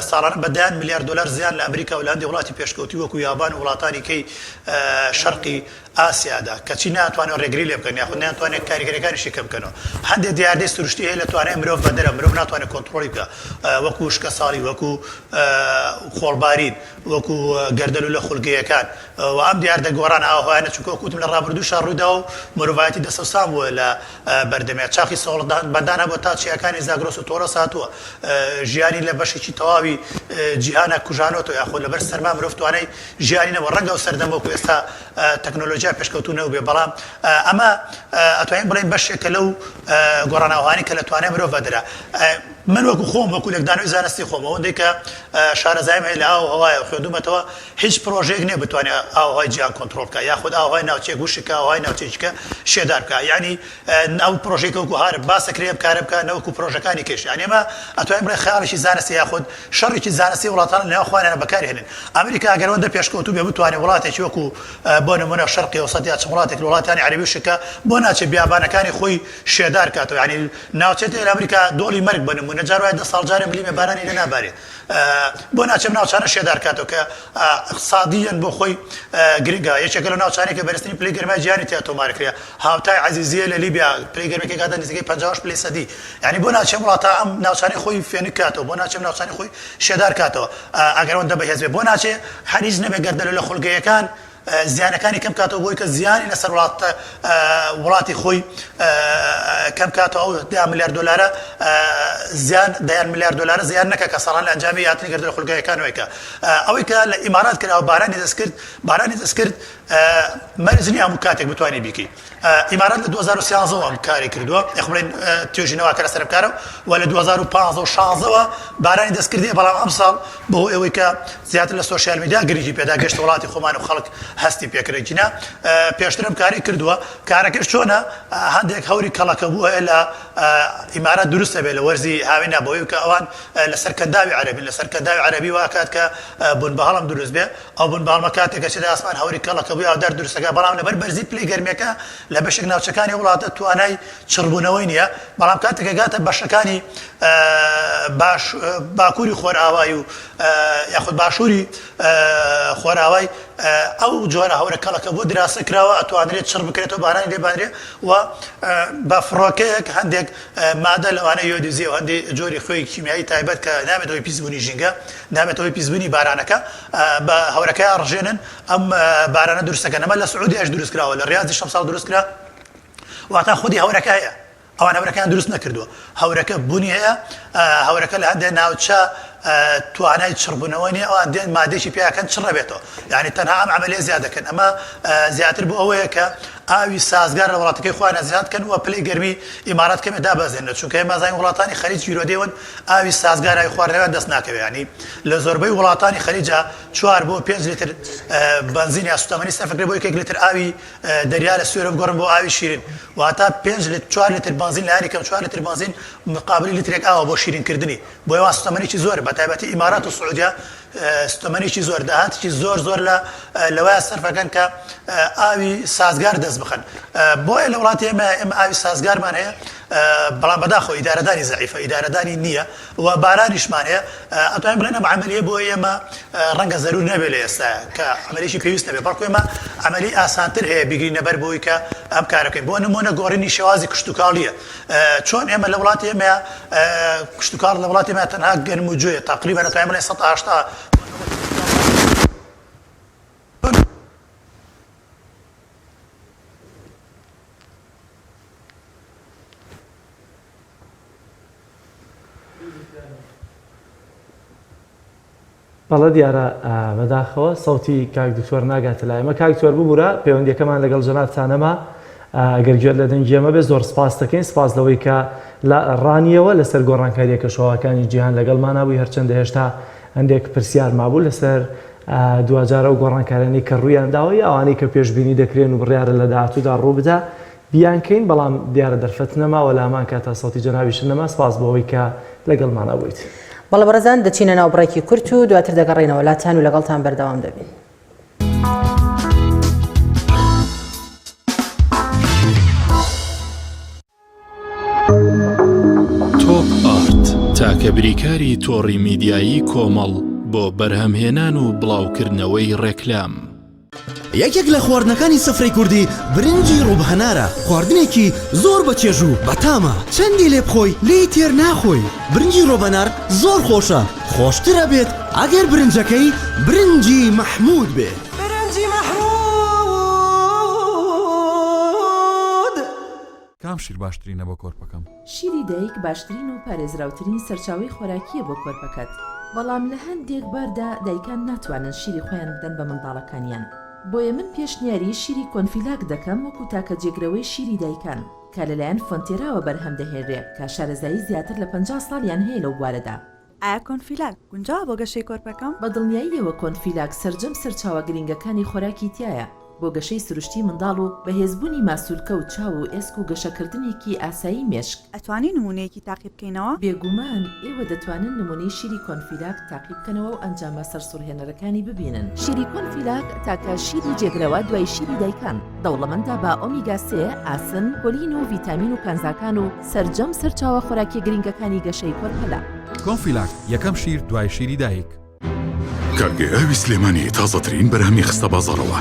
ساڵانە بەدایان ملیار دلار زیان لە ئەمریکا و هەندێک وڵاتی پێشکەوتی وەکو یابان و وڵاتانی کەی شەرقی ئاسیادا کەچی ناتوانێت ڕێگری لێ بکەن یاخود ناتوانێت کاریگەریەکانیشی کەم بکەنەوە هەندێک دیاردەی سروشتی هەیە لە توانای مرۆڤ بەدەرە مرۆڤ ناتوانێت کۆنتڕۆلی بکە وەکو شکە ساڵی وەکو خۆڵبارین وەکو گەردەلو لە خولگەیەکان و ئەم دیاردە گۆڕان ئاوهەیانە چونکە وەکوتم لە ڕابردووشە ڕوویدا و مرۆڤایەتی دەسەوسان بووە لە بەردەمیە چاقی سۆڵدان بەدانە بۆ تا چیەکانی زاگرۆس و تۆرە ساتووە ژیانی لە بەشێکی تەواوی جیهانە کوژانۆتەوە یاخۆ لەبەر سەرما مرۆڤ توانای ژیانی نەوە ڕەنگە و سەردەمە وەکو ئێستا تەکنۆلۆژیا پێشکەوتوو نەبێ بەڵام ئەمە ئەتوانین بڵێن بەشێکە لەو گۆڕانەوەهانی کە لە توانای مرۆڤ بەدرا من وەکو خۆم وەکو لەگدانەوەی زانستی خۆم ئەوەندەی کە شارەزایم هەیە لە ئاو هەوایە خوێندومەتەوە هیچ پرۆژێک نییە بتوانێت ئاوهای جیان کۆنتترۆل بکە یاخود ئاوهای ناوچێک وشکە ئاوهای ناوچێککە شێدار بکە یعنی ئەو پرۆژێک وەکو هار باسەکرێ بکارە بکە نەوەکو پرۆژەکانی کێش یعنی ئێمە ئەتوانین بڵێ خەیاڵێکی زانستی یاخود شەڕێکی زانستی وڵاتان لەناوخوایانە بەکارهێنن ئەمریکا ئەگەرەوەندە پێشکەوتوو بێ بتوانێت وڵاتێکی وەکو بۆ نمونە شەرقی ئەوسەط یا چ وڵاتێک وڵاتانی عەرەبی وشکە بۆ ناچێت بیابانەکانی خۆی شێدار کاتەوە یعنی ناوچێت لە ئەمریکا دۆڵی مەرگ بە نمونە جار وایە 10 ساڵ جارێ ملیمە بارانی لە نابارێت بۆ ناچێت ناوچانە شێدار کاتەوە کە اقتصادیەن بۆ خۆی گرنگە یەکێکە لە ناوچانێک کە بەرزترین پلەی گەرمای جیهانی تیا تۆمارکرێ هاوتای عەزیزیە لە لیبیا پلەی گەرمەکەی کاتە نزیکەی 50 پلەی سەدی یعنی بۆ ناچێت وڵاتە ئەم ناوچانەی خۆی فێنک کاتەوە بۆ ناچێت ناوچانەی خۆی شێدار کاتەوە ئەگەرەوەندە بەهێز بێ بۆ ناچێت هەریج نەبێ گەردەلە لە خولگەیەکان زیانەکانی کەم کاتەوە بۆی کە زیانی لەسەر وڵاتی خۆی کەم کاتەوە ئەو 10 میلیارد دلارە زیان 10 میلیارد دلار زیان نەکە کە ساڵان لە ئەنجامی هاتنی گەردە لە خولگەیەکانەوەیکە ئەوەی کە لە ئیمارات کراوە بارانی دەست کرد مەرج نییە هەموو کاتێک بتوانێ بیکەی ئیمارات لە 2013 ئەم کاری کردووە یخبڵێن توێژینەوە کە لەسەر بکارەوە و لە 2015 و 16ەوە بارانی دەست کردی بەڵام ئەم ساڵ بۆ ئەوەی کە زیاتر لە سۆشیال میدیا گرنگی پێدا گەشت وڵاتی خۆمان و خەڵک هەستی پێکردینە پێشترم کاری کردووە کارەکەش چۆنە هەندێک هەوری کەڵەکە بووە لە ئیمارات دروستە بێت لە وەرزی هاوێنە بۆی کە ئەوان لەسەر کەنداوی عەرەبی لەسەر کەنداوی عەرەبی واکات کە بوون بە هەڵم دروست بێ ئەو بوون بە هەڵمە کاتێکە چێتە ئاسمان هەوری کەڵەکە بووی ئاودار دروستەکە بەڵام لەبەر بەرزی پلەی گەرمەکە لە بەشێک ناوچەکانی وڵاتە توانای چڕبوونەوەی نییە بەڵام کاتێکە گاتە بەشەکانی باکووری خۆرئاوای و یاخود باشووری خۆرئاوای ئەو جۆرە هەورە کەڵەکە بۆ دراسە کراوە ئەتوانرێت چڕ بکرێتەوە بارانی لێبانرێ و بە فڕۆکەیەک هەندێک مادە لەوانە یۆدیزی و هەندێک جۆری خۆی کیمیایی تایبەت کە نامێتەوەی پیسبوونی ژینگە نامێتەوەی پیسبوونی بارانەکە بە هەورەکەیان ڕژێنن ئەم بارانە دروستەکە نەمە لە سعودیاش دروست کراوە لە ڕیاضی شەم ساڵ دروست کرا واتە خودی هەورەکە هەیە ئەوان هەورەکەیان دروست نەکردووە هەورەکە بوونی هەیە هەورەکە لە هەندێک ناوچە توانای چڕبوونەوەی نیە ئەوان دێن مادێکی پێیاکەن چڕە بێتەوە یعنی تەنها ئەم عەمەلیە زیاد دەکەن ئەمە زیاتر بۆ ئەوەیە کە ئاوی سازگار لە وڵاتەکەی خۆیان زیادکەن و پلەی گەرمی ئیمارات کەمێ دابەزێنێت چونکە ئێمە زانین وڵاتانی خەلیج یورۆدێون ئاوی سازگار ئاوی خواردنەوەیان دەست ناکەوێت ینی لە زۆربەی وڵاتانی خەلیجا 4 بۆ 5 لیتر بنزین یا سوتەمەنی سەرفەکرێ بۆ 1 لیتر ئاوی دەریا لە سوێرە بگۆڕن بۆ ئاوی شیرین واتە 5 لیتر 4 لیتر بنزین لە یاری کەم 4 لیتر بنزین مقابلی لیترێک ئاوە بۆ شیرینکردنی بۆ ئێوە سوتەمەنیی زۆر بە تایبەتی ئیمارات و سعودیا ستۆمەنێکی زۆر داهاتێکی زۆر لەوەیە سەرفەکەن کە ئاوی سازگار دەست بخەن بۆیە لە وڵاتی ئێمە ئاوی سازگارمان هەیە بەڵام بەداخۆ ئیدارەدانی زەعیفە ئیدارەدانی نییە و بارانیشمان هەیە ئەتوانین بڵێن ئەم عەمەلیە بۆ ئێمە ڕەنگە زەرور نەبێت لە ئێستا کە عەمەلیەکی پێویست نەبێت بەڵکو ئێمە عەمەلی ئاسانتر هەیە بیگرینە بەر بۆی کە ئەم کارە بکەین بۆ نمونە گۆڕینی شێوازی کشتتوکاڵیە چۆن ئێمە لە وڵاتی ئێمە کشتتوکاڵ لە وڵاتی ئێمە تەنها گەرم و جوێ تقریبا ئەتوانین بڵێن 180 بەڵە دیارە بەداخەوە سەوتی کاک دکتۆر ناگاتە لای ئەمە کاک دکتۆر ببوورە پەیوەندیەکەمان لەگەڵ جەنابتانەما گەرگوێت لە دەنگیەمە بێ زۆر سپاس دەکەین سپاس لەوەی کە لە ڕانیەوە لەسەر گۆڕانکاریە کەشەوەکانی جیهان لەگەڵمانەبووی هەرچەندە هێشتا هەندێک پرسیار مابوو لەسەر دوجارە و گۆڕانکارانی کە ڕوویان داوە ئەوانەی کە پێشبینی دەکرێن و بڕیارە لە داهاتوودا ڕوو بدە بیانکەین بەڵام دیارە دەرفەت نەماوە لامان کە تا سەوتی جەنابیشن نەما سپاس بەوەی کە لەگەڵمانە بوویت. بەڵە بەڕێزان دەچینە ناو بڕێکی کورت و دواتر دەگەڕێنەوە لاتان و لەگەڵتان بەردەوام دەبین. تۆپ ئارت تاکە بریکاری تۆڕی میدیایی کۆمەڵ بۆ بەرهەمهێنان و بڵاوکردنەوەی ڕێکلام. یەکێک لە خواردنەکانی سفرەی کوردی برنجی ڕووبهەنارە خواردنێکی زۆر بەچێژ و بەتامە چەندی لێ بخۆی لێی تێر ناخۆی برنجی ڕۆبەنار زۆر خۆشە خۆشترە بێت ئەگەر برنجەکەی برنجی مەحموود بێت برنجی مەحموود کام شیر باشترینە بۆ کۆرپەکەم شیری دایک باشترین و پارێزراوترین سەرچاوی خۆراکیە بۆ کۆرپەکەت بەڵام لە هەندێک باردا دایکان ناتوانن شیری خۆیان بدەن بە منداڵەکانیان بۆیە من پێشنیاری شیری کۆنفیلاک دەکەم وەکو تاکە جێگرەوەی شیری دایکان کە لەلایەن فۆنتێراوە بەرهەم دەهێنرێ کە شارەزایی زیاتر لە 50 ساڵیان هەیە لەو بوارەدا. ئایا کۆنفیلاک گونجاوە بۆ گەشەی کۆرپەکەم؟ بە دڵنیاییەوە کۆنفیلاک سەرجەم سەرچاوە گرنگەکانی خۆراکی تایە بۆ گەشەی سروشتی منداڵ و بەهێزبوونی ماسوولکە و چاو و ئێسک و گەشەکردنێکی ئاسایی مێشک. ئەتوانی نمونەیەکی تاقی بکەینەوە؟ بێگومان ئێوە دەتوانن نمونەی شیری کۆنفیلاک تاقی بکەنەوە و ئەنجامە سەرسوڕهێنەرەکانی ببینن. شیری کۆنفیلاک تاکە شیری جێگرەوە دوای شیری دایکان دەوڵەمەندە بە ئۆمیگا 3 ئاسن، پۆلین و ڤیتامین و کانزاکان و سەرجەم سەرچاوە خۆراکی گرنگەکانی گەشەی کۆرپەلا. کۆنفیلاک یەکەم شیر دوای شیری دایک. کارگەی ئاوی سلێمانی تازەترین بەرهەمی خستە بازاڕەوە.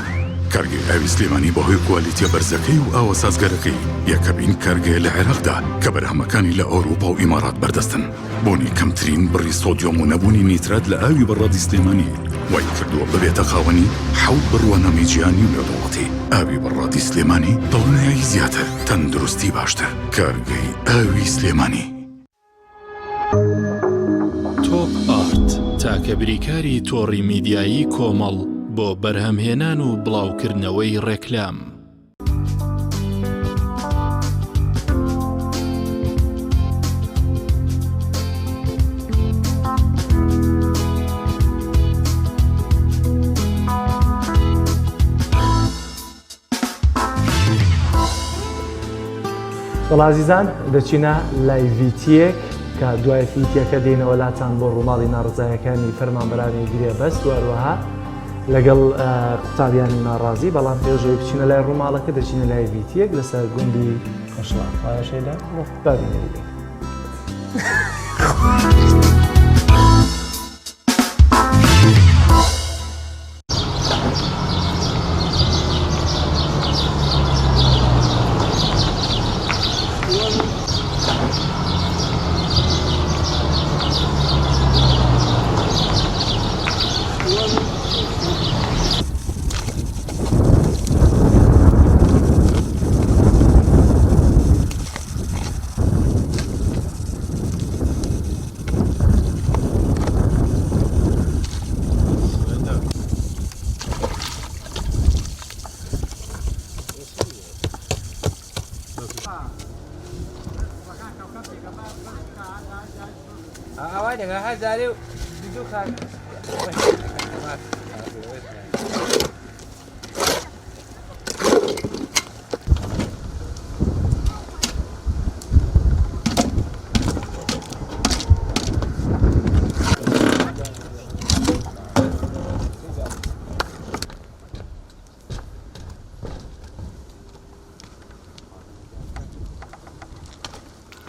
کارگەی ئاوی سلێمانی بەهۆی کوالیتیە بەرزەکەی و ئاوە سازگەرەکەی یەکەمین کارگەیە لە عێراقدا کە بەرهەمەکانی لە ئەوروپا و ئیمارات بەردەستن. بۆنی کەمترین بڕی سۆدیۆم و نەبوونی نیترات لە ئاوی بەڕادی سلێمانی وای کردووە ببێتە خاوەنی حەوت بڕوانەمی گیانی و نێودەوڵەتی. ئاوی بەڕادی سلێمانی دڵنیایی زیاتر، تەندروستی باشتر. کارگەی ئاوی سلێمانی. تۆپ ئارت تاکە بریکاری تۆڕی میدیایی کۆمەڵ بۆ بەرهەمهێنان و بڵاوکردنەوەی ڕێکلام. وڵازیزان دەچینە لایڤیتیەک کە دوای فیتیەکە دێنەوە لاتان بۆ ڕووماڵی ناڕزایەکانی فەرمانبەرانی گرێ بەست وەروەها لەگەڵ قوتابیانی ناڕازی بەڵام پێشەوەی بچینە لای ڕووماڵەکە دەچینە لای ڤیتیەک لەسەر گوندی خۆشڵاشێدا بابینێ.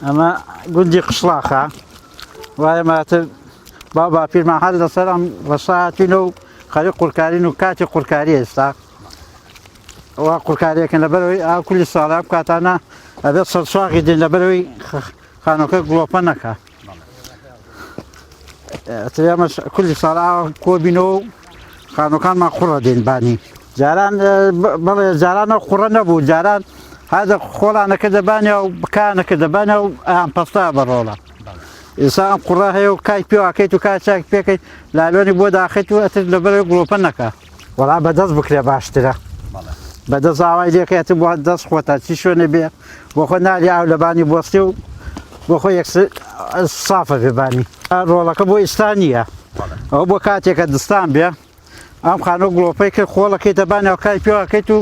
ئەمە گوندی قشڵاخە وایە ماتر با پیرمان هەر لەسەر ئەم ڕەشاتینە و خەری قورکارین و کاتی قورکاری ئێستا وا قورکاریەکەن لەبەرەوەی ئا کولی ساڵا کاتانە ئەبێت سەرسواغی دێن لەبەرەوەی خانۆکە گڵۆپە نەکە ئەمەش کولی ساڵا کۆبینەوە و خانۆکانمان خوڕە دێن بانی جاران بەڵێ جارانە خوڕە نەبوو جاران هذا خۆڵانەکە دەبانێ و بکانەکە دەبانە و ئەم پەستا بەڕۆڵە ئێستا ئەم قوڕا هەیە و کای پێواکەیت و کات چاک پێکەیت لالۆنی بۆ داخێت و ئەتر لەبەرەوەی گڵۆپە نەکە وەڵا بەدەست بکرێ باشترە بەدەست ئاوای لێکەیەتە بۆ دەست خۆتە چی شوێنە بێ بۆ خۆ نالی ئاو لەبانی بۆستی و بۆ خۆ سافە بێبانی ڕۆڵەکە بۆ ئێستا نییە ئەو بۆ کاتێکە دستان بێ ئەم خانۆ گڵۆپەی کرد خۆڵەکەی دەبانێ و کای پێواکەیت و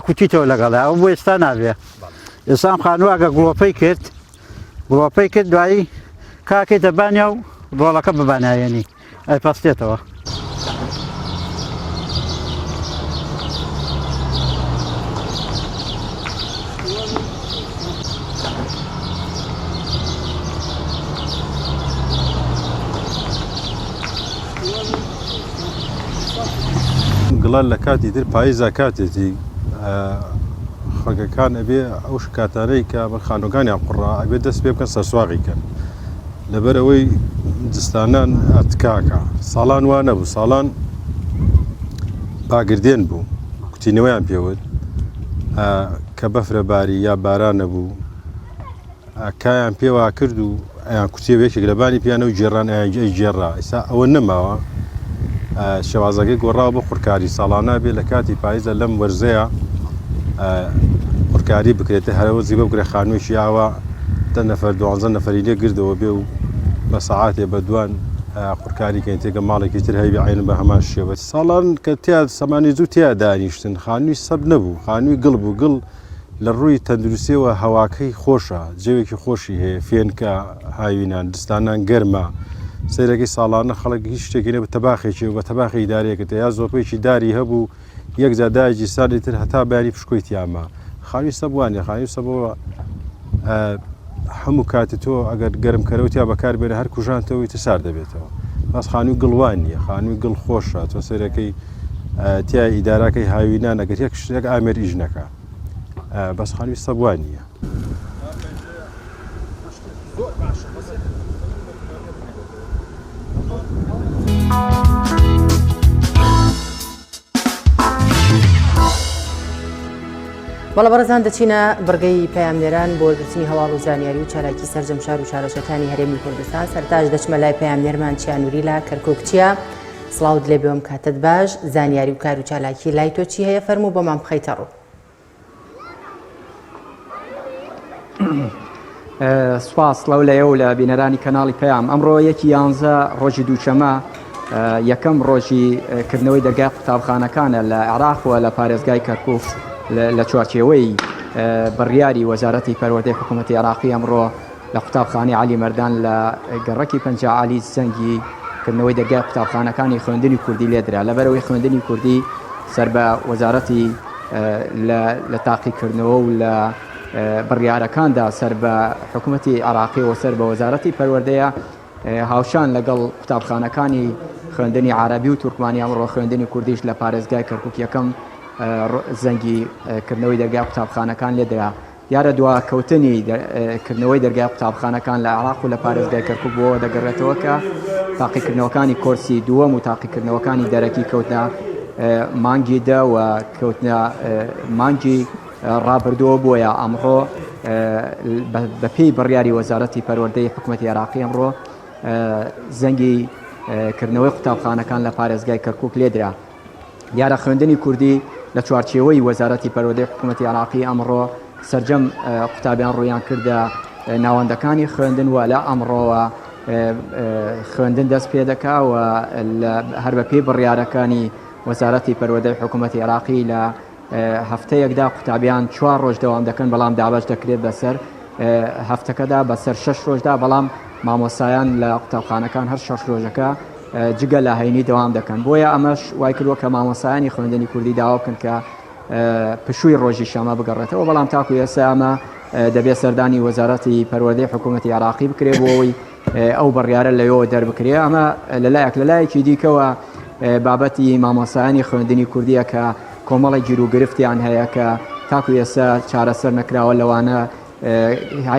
کوتیتەوە لەگەڵە ئەو بۆ ئێستا نابێ ئێستا ئەم خانوو ئەگە گڵۆپەی کرد دوایی کاکەی دەبانێ و ڕۆڵەکە ببانایەنی ئەیپەستێتەوە گڵان لە کاتی تر پاییزا کاتێتی خەڵکەکان ئەبێ ئەو کاتانەی کە خانۆکانیان قوڕا ئەبێ دەست پێ بکەن سەرسواغی کەن لەبەر ئەوەی دستانان ئەتکاکە ساڵان وا نەبوو ساڵان باگردێن بوو کوتینەوەیان پێوت کە بەفرە باری یا باران نەبوو کایان پێوا کرد و ئەیان کوتێوێکێک لەبانی پیانە و جێڕان ئەیان جێڕا ئێستا ئەوە نەماوە شێوازەکەی گۆڕاوە بۆ قورکاری ساڵانە بێ لە کاتی پاییزە لەم وەرزەیە قورکاری بکرێتە هەرەوە زیبە بکرێ خانوویشی ئاوا 10 نەفەر 12 نەفەری لێ گردەوە بێ و بە سەعاتێ بە دوان قورکاری کەین تێگە ماڵێکی تر هەیبی عین بە هەمان شێوە ساڵان کە تیا سەمانی زوو تیا دانیشتن خانووی سەب نەبوو خانووی گڵ بوو گڵ لە ڕووی تەندروستیەوە هەواکەی خۆشە جێوێکی خۆشی هەیە فێنکە هاوینان دستانان گەرمە سەیرەکەی ساڵانە خەڵک هیچ شتێکی نە بە تەباخێکی و بە تەباخی دارێکێتە یا زۆپێکی داری هەبوو یەک جادایکی ساڵی تر هەتا باری پشکۆی تیامە خانووی سەبوانێ خانووی سەبەوە هەموو کاتی تۆ ئەگەر گەرمکەرەوتیا بەکار بێنە هەر کوژانتەوەی تە سار دەبێتەوە بەس خانووی گڵوان نییە خانووی گڵ خۆشە تۆ سەرەکەی تیا ئیداراکەی هاوینان ئەگەر یەک شتێک ئامێر ئیش نەکە بەس خانووی سەبوان نییە بەڵە بەڕێزان دەچینە بڕگەی پەیامنێران بۆ وەرگرتنی هەواڵ و زانیاری و چالاکی سەرجەم شار و شارەشەکانی هەرێمی کوردستان سەرتاش دەچمە لای پەیامنێرمان چیانووری لە کەرکووکچیە سڵاوت لێ بێوم کاتت باش زانیاری و کار و چالاکی لای تۆ چی هەیە فەرموو بۆمان بخەیتە ڕوو سوپاس لەو لەیە و لە بینەرانی کەناڵی پەیام ئەمڕۆ 11 ڕۆژی دووشەمە یەکەم ڕۆژی کردنەوەی دەرگای قوتابخانەکانە لە عێراقوە لە پارێزگای کەرکووک لە چوارچێوەی بڕیاری وەزارەتی پەروەردەی حکوومەتی عێراقی ئەمڕۆ لە قوتابخانەی عالی مەردان لە گەڕەکی پەنجا عالی زەنگی کردنەوەی دەرگای قوتابخانەکانی خوێندنی کوردی لێدرا لەبەرەوەی خوێندنی کوردی سەر بە وەزارەتی لە تاقیکردنەوە و لە بڕیارەکاندا سەر بە حکوومەتی عێراقی و سەر بە وەزارەتی پەروەردەیە هاوشان لەگەڵ قوتابخانەکانی خوێندنی عربی و تورکمانی ئەمڕۆ خوێندنی کوردیش لە پارێزگای کەرکووک یەکەم زەنگی کردنەوەی دەرگای قوتابخانەکان لێدرا دیارە دواکەوتنی کردنەوەی دەرگای قوتابخانەکان لە عێراق و لە پارێزگای کەرکووک بۆەوە دەگەڕێتەوە کە تاقیکردنەوەکانی کۆرسی دووەم و تاقیکردنەوەکانی دەرەکی کەوتنە مانگی دا و کەوتنە مانگی ڕابردووە بۆیە ئەمڕۆ بە پێی بڕیاری وەزارەتی پەروەردەی حکوومەتی عێراقی ئەمڕۆ زەنگی کردنەوەی قوتابخانەکان لە پارێزگای کەرکووک لێدرا دیارە خوێندنی کوردی لە چوارچێوەی وەزارەتی پەروەردەی حکوومەتی عێراقی ئەمڕۆ سەرجەم قوتابیان ڕوویان کردە ناوەندەکانی خوێندن و لە ئەمڕۆوە خوێندن دەست پێ دەکا و هەر بە پێی بڕیارەکانی وەزارەتی پەروەردەی حکوومەتی عێراقی لە هەفتەیەکدا قوتابیان 4 ڕۆژ دەوام دەکەن بەڵام دابش دەکرێت بەسەر هەفتەکەدا بەسەر 6 ڕۆژدا بەڵام مامۆسایان لە قوتابخانەکان هەر 6 ڕۆژەکە جگە لە هەینی دەوام دەکەن بۆیە ئەمەش وای کردووە کە مامۆسایانی خوێندنی کوردی داوا بکەن کە پشووی ڕۆژی شەمە بگەڕێتەوە بەڵام تاکو ئێستا ئەمە دەبێت سەردانی وەزارەتی پەروەردەی حکوومەتی عێراقی بکرێت بۆەوەی ئەو بڕیارە لەوێەوە دەربکرێ ئەمە لەلایەکی دیکەوە بابەتی مامۆسایانی خوێندنی کوردیە کە کۆمەڵی گیر و گرفتیان هەیە کە تاکو ئێستا چارەسەر نەکراوە لەوانە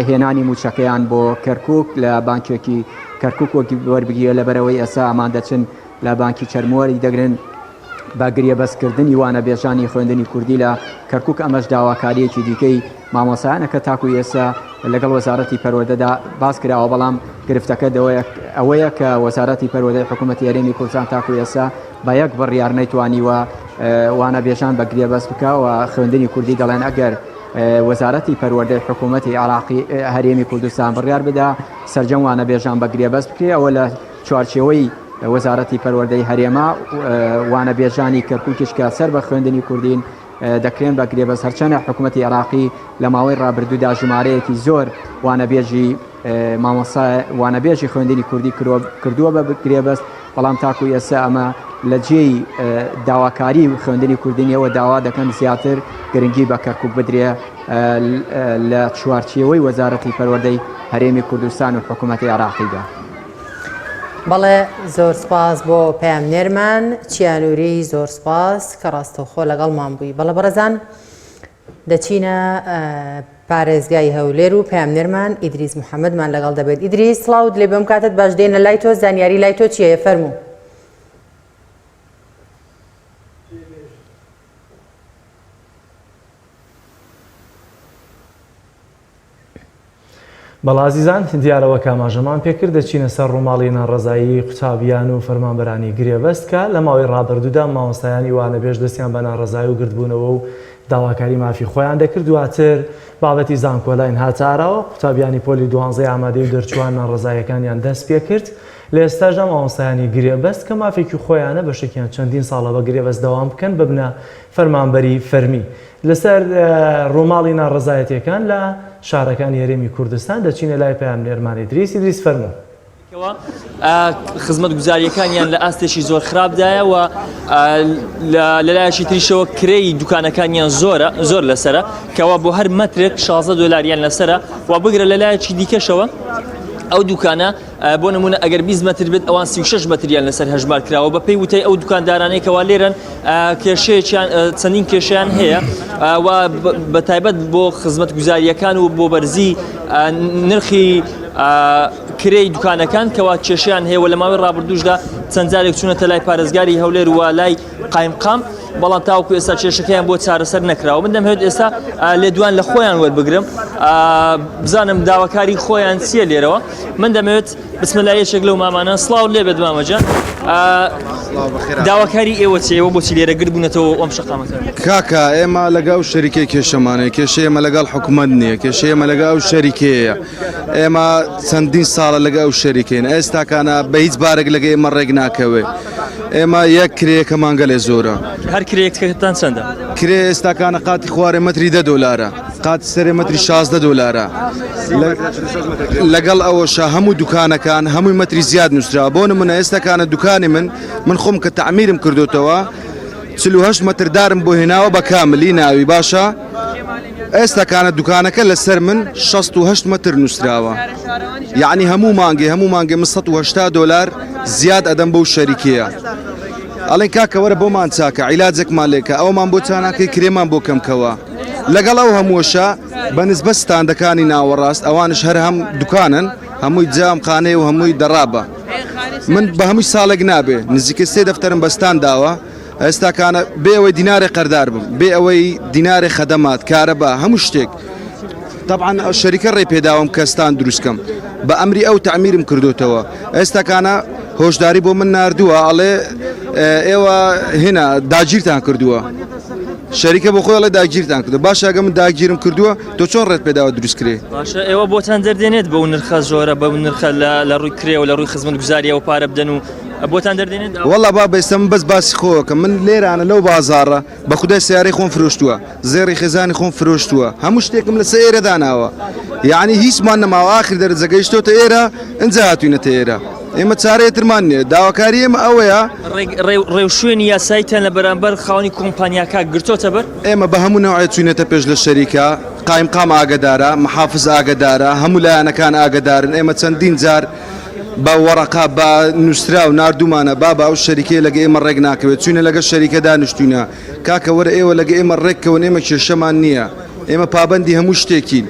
هێنانی موچەکەیان بۆ کەرکووک لە بانکێکی کەرکووک وەربگیە لەبەرەوەی ئێستا ئەمان دەچن لە بانکی چەرمۆری دەگرن بە گریە بەسکردنی وانە بێژانی خوێندنی کوردی لە کەرکووک ئەمەش داواکاریەکی دیکەی مامۆسایانەکە تاکو ئێستا لەگەڵ وەزارەتی پەروەردەدا باس کراوە بەڵام گرفتەکە ئەوەیە کە وەزارەتی پەروەردەی حکوومەتی هەرێمی کوردستان تاکو ئێستا بە یەک بڕیار نەیتوانیوە وانە بێژان بە گریە بەست بکە و خوێندنی کوردی دەڵێن ئەگەر وەزارەتی پەروەردەی حکوومەتی عێراقی هەرێمی کوردستان بڕیار بدا سەرجەم وانە بێژان بە گریە بەست بکرێ ئەوە لە چوارچێوەی وەزارەتی پەروەردەی هەرێما وانە بێژانی کەرکووکیش کە سەر بە خوێندنی کوردین دەکرێن بە گرێبەست هەرچەنە حکوومەتی عێراقی لە ماوەی ڕابردوودا ژمارەیەکی زۆر وانەبێژی وانەبێژی خوێندنی کوردی کردووە بە گرێبەست بەڵام تاکو ئێستا ئەمە لە جێی داواکاری خوێندنی کوردینیەوە داوا دەکەن زیاتر گرنگی بە کەرکووک بدرێ لە چوارچێوەی وەزارەتی پەروەردەی هەرێمی کوردستان و حکوومەتی عێراقیدا. بەڵێ زۆر سپاس بۆ پەیامنێرمان چیانووری زۆر سپاس کە ڕاستەوخۆ لەگەڵمان بووی. بەڵە بەڕێزان دەچینە پارێزگای هەولێر و پەیامنێرمان ئیدریس محەممەدمان لەگەڵ دەبێت. ئیدریس سڵاوت لێ بێم کاتت باش دێنە لای تۆ زانیاری لای تۆ چییە فەرموو. بەڵازیزان دیارەوە کاماژەمان پێکرد دەچینە سەر ڕووماڵی ناڕەزایی قوتابیان و فەرمانبەرانی گرێبەست کە لە ماوەی ڕابردوودا مامۆستایانی وانەبێژ دەستیان بە ناڕەزایی و گرتبوونەوە و داواکاری مافی خۆیان دەکرد دواتر بابەتی زانکۆلاین هاتارەوە قوتابیانی پۆلی 12 ئامادەی دەرچوانمان ڕزایەکانیان دەست پێ کرد لە ئێستاژە مامۆستایانی گرێبەست کە مافێکی خۆیانە بەشێکیان چەندین ساڵە بە گرێبەست دەوام بکەن ببنە فەرمانبەری فەرمی لەسەر ڕۆماڵی ناڕزایەتیەکان لە شارەکانی هەرێمی کوردستان دەچینە لای پەیامنێرمانی دریس فەرموو خزمەت گوزاریەکانیان لە ئاستێکی زۆر خراپدایە و لەلایەکی تریشەوە کرێی دوکانەکانیان زۆر لەسرە کەوا بۆ هەر مەترێک 16 دلار لەسرە و بگرە لەلایەکی دیکەشەوە ئەو دوکانە بۆ نمونە ئەگەر 20 متر بێت ئەوان 36 متریان لەسەر هەژمار کراوە بە پێی وتەی ئەو دوکاندارانەیەکەوا لێرن کێشەیەکیان چەندین کێشیان هەیە و بە تایبەت بۆ خزمەت گوزاریەکان و بۆ بەرزی نرخی کرێی دوکانەکان کەوا کێشیان هەیە و لە ماوەی ڕابردووشدا چەند جارێک چوونەتە لای پارێزگاری هەولێر و لای قایمقام بەڵام تاوەکو ئێستا کێشەکەیان بۆ چارەسەر نەکراوە من دەمەوێت ئێستا لێدوان لە خۆیان وەربگرم بزانم داواکاری خۆیان چییە لێرەوە من دەمەوێت بسملایەکێک لەو مامانە سڵاو لێبێت مامەجان داواکاری ئێوە چێەوە بۆچی لێرە گرت بوونەتەوە ئەم شەقامەکە کاکە ئێمە لەگەڵ شەریکەی کێشەمانەیە کێشەیەمە لەگەڵ حکوومەت نییە کێشەیەمە لەگەڵ شەریکەیە ئێمە چەندین ساڵە لەگەڵ شەریکین ئێستاکانە بە هیچ بارێک لەگە ئێمە ڕێک ناکەوێ ئێمە یەک کرێیەکەمان گەلێ زۆرە هەر کرێکتان چەندە کرێ ئێستاکانە قاتی خوارێ مەتری 10 دلارە قاتی سەرێ مەتری 16 دلارە لەگەڵ ئەوەشە هەموو دوکانەکان هەمووی مەتری زیاد نووسرا بۆ نمونە ئێستاکانە دوکانی من خۆم کە تعمیرم کردوتەوە 48 متردارم بۆ هێناوە بە کاملی ناوی باشە ئێستاکانە دوکانەکە لەسەر من 68 متر نووسراوە یعنی هەموو مانگێ من 180 دلار زیاد ئەدەم بەو شەریکەیە ئەڵێن کاکە وەرە بۆمان چاکە عیلاجێکمان لێکە ئەومان بۆ چاناکەی کرێمان بۆ کەمکەوە لەگەڵ ئەو هەمووشە بە نسبەت ستاندەکانی ناوەڕاست ئەوانش هەر هەم دوکانن هەمووی جامخانەیە و هەمووی دەڕابە من بە هەمووی ساڵێک نابێ نزیکە 3 دەفتەرم بەستان داوە ئێستاکانە بێ ئەوەی دینارێ قەردار بم بێ ئەوەی دینارێ خەدەمات کارەبا هەموو شتێک طبعا شەریکە ڕێ پێداوم کەستان دروستکەم بە ئەمری ئەو تعمیرم کردوتەوە ئێستاکانە هۆشداری بۆ من نردووە ئەڵێ ئێوە هێنا داگیرتان کردووە شەریکە بۆ خۆی ئەڵێ داگیرتان کردو باش ئەگە من داگیرم کردووە تۆ چۆن ڕێت پێداوە دروستکرێ باشە ئێوە بۆتان دەردێنێت بەو نرخە زۆرە بەو نرخە لە ڕووی کرێ و لە ڕووی خزمەت گوزاریەوە پارە بدەن و بۆتان دەردێنێت وەڵا با بەستە من بەس باسی خۆکە من لێرانە لەو بازاڕە بە خودای سیارەی خۆم فرۆشتووە زێڕی خێزانی خۆم فرۆشتووە هەموو شتێکم لەسەر ئێرە داناوە یعنی هیچمان نەماوە ئاخر دەرەجەگەیشتۆتە ئێرە ئەنجا هاتوینەتە ئێرە ئێمە چارەیەترمان نییە داواکاری ئێمە ئەوەیە ڕێوشوێنی یاسایتان لە بەرامبەر خاوەنی کۆمپانیاکە گرتۆتە بەر ئێمە بە هەموو نەوعێت چوینەتە پێش لە شەریکە قایمقام ئاگدارە محافظ ئاگدارە هەموو لایەنەکان ئاگدارن ئێمە چەندین جار بە وەڕقا بە نووسرا و نردومانە بابا ئەو شەریکەیە لەگە ئێمە ڕێک ناکەوێت چوینە لەگە شەریکە دانیشتوینە کاکە وەرە ئێوە لەگە ئێمە ڕێککەون ئێمە کێشەمان نییە ئێمە پابندی هەموو شتێکین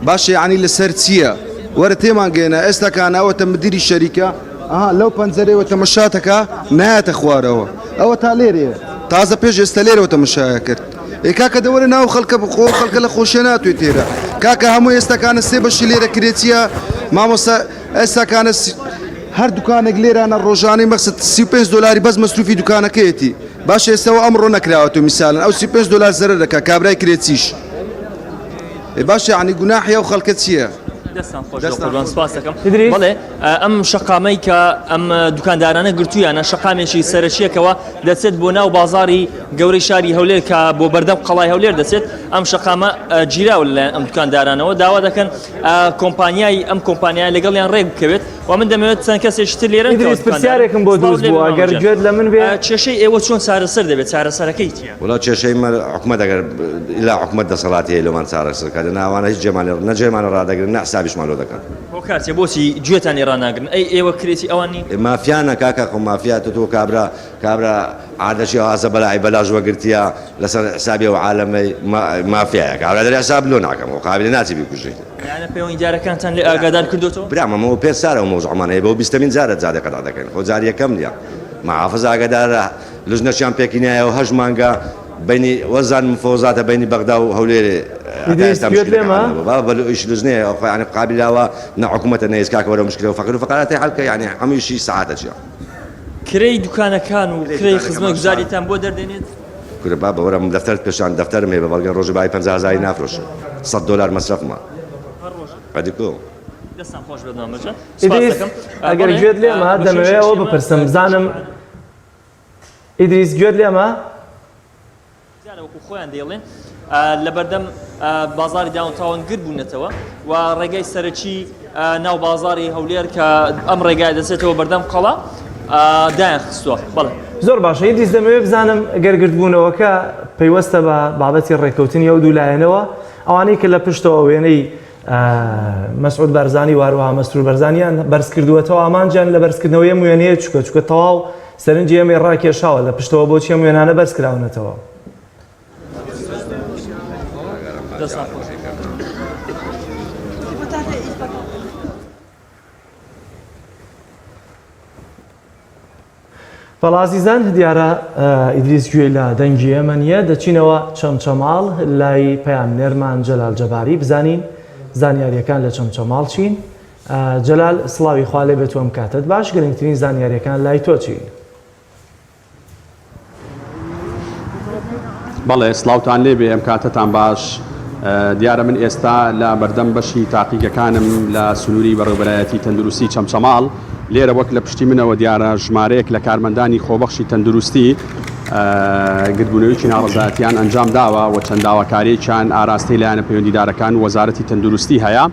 باشە یعنی لەسەر چییە وەرە تێمان گەێنە ئێستاکانەوەتە مدیری شەریکە لەو پەنجەرەوە تەمەشاتەکە نایەتە خوارەوە ئەوە تا لێرەیە تازە پێش ئێستا لێرەوە تەمەشایە کرد کاکە دەوەرە ناو خەڵکە بخۆ خەڵکە لە خۆشیە ناتوێت تێرە کاکە هەموو ئێستاکانە سێ بەشی لێرە کرێتیە مامۆستا ئێستاکانە هەر دوکانێک لێرانە ڕۆژانەی مەقسەد 35 دلاری بەس مەسروفی دوکانەکەیەتی باش ئێستاەوە ئەمڕۆ نەکراوەتەوە میساڵن ئەو 35 دلار زەرەر دەکا کابرای کرێتیش باش یعنی گوناحی ئەو خەڵکە چییە؟ بەڵێ ئەم شەقامەی کە ئەم دوکاندارانە گرتویانە شەقامێکی سەرچیەکەوە دەچێت بۆ ناو بازاری گەورەی شاری هەولێر کە بۆ بەردەم قەڵای هەولێر دەچێت ئەم شەقامە گیراوە لەلایەن ئەم دوکاندارانەوە داوا دەکەن کۆمپانیای ئەم کۆمپانیای لەگەڵیان ڕێک بکەوێت و من دەمەوێت چەند کەسێکتر لێرە پرسیارێکم بۆ دروست بوو ئەگەر گوێت لە من بێ کێشەی ئێوە چۆن چارەسەر دەبێت چارەسەرەکەی چییە؟ وڵا کێشەی حکومەت ئەگەر ئیلا حکومەت دەسەڵاتی هەیە لەمان چارەسەرکە لە ناوانە هیچ نەجێمانە ڕادەگرن نە حسابیشمان لۆ دەکەن کاتێ بۆچی گوێتان ێڕاناگرن ئەی ئێوە کرێتی ئەوان نی مافیانە کاکە خۆ مافیا تۆ کابرا عادەشی ئازە بەلای بەلاژ وەگرتیە لەسەر حسابی و عالەمەی مافیایە کابرا دەری حساب لۆ ناکەم و قابل ناچی بیکوژیت یانە پێوە ئیدارەکانتان لێ ئاگادار کردوتەوە برامەمەوە پێ سارە و مۆزوعمانەیە بەو 20مین جارە جادە قەدا دەکەن خۆ جار یەکەم نییە محافظ ئاگادارە لژنەشیان پێکینایە و هەژ مانگە بینی وەزان مفۆزاتە بینی بەغدا و هەولێرێ إيش لزنيه يعني قابل نا حكومة الناس كاك ولا مشكلة وفقر وفقرات حلقة يعني عم شيء ساعات أشياء كري دكانة كانوا كري خدمة جزاري تام بودر دينيت شکر با بەوەرە دەفتەرت پێشان دەفتەرم هەیە بە بەڵگەن ڕۆژ بای 50,000 نافرۆشم $100 مەصرفمە قەدیکۆ دەستان خۆش بێت نامەچە ئیدریس ئەگەر گوێت لێمە دەمەوێت ئەوە بپرسم بزانم ئیدریس گوێت لێمە وەکو خۆیان دێڵێن لە بەردەم بازاری داونتاون گر بوونەتەوە و ڕێگای سەرەکی ناو بازاری هەولێر کە ئەم ڕێگای دەچێتەوە بەردەم قەڵا دایان خستووە بەڵێ زۆر باشە ئیدریس دەمەوێت بزانم ئەگەر گرتبوونەوەکە پەیوەستە بە بابەتی ڕێککەوتنی ئەو دوولایەنەوە ئەوانەی کە لە پشتەوە وێنەی مەسعود بەرزانی واروها مەستور بەرزانیان بەرز کردووەتەوە ئامانجیان لە بەرزکردنەوەی ئەم وێنەیە چووکە تەواو سەرنجی ئەمەی ڕاکێشاوە لە پشتەوە بۆچی ئەم وێنانە بەرز کراونەتەوە بەڵازیزان دیارە ئیدریس گوێ لە دەنگی ئێمە نیە دەچینەوە چەمچەماڵ لای پەیامنێرمان جەلال جەباری بزانین زانیاریەکان لە چەمچەماڵ چین جەلال سڵاوی خوا لێ بێت وەم کاتت باش گرنگترین زانیاریەکان لای تۆ چین بەڵێ سڵاوتان لێ بێ ئەم کاتتان باش دیارە من ئێستا لە بەردەم بەشی تاقیگەکانم لە سنووری بەڕێوەبەرایەتی تەندروستی چەمچەماڵ لێرە وەک لە پشتی منەوە دیارە ژمارەیەک لە کارمەندانی خۆبەخشی تەندروستی گرتبوونەوەیکی ناڕەزایەتیان ئەنجام داوە و چەند داواکاریێکیان ئاراستەی لایەنە پەیوەندیدارەکان و وەزارەتی تەندروستی هەیە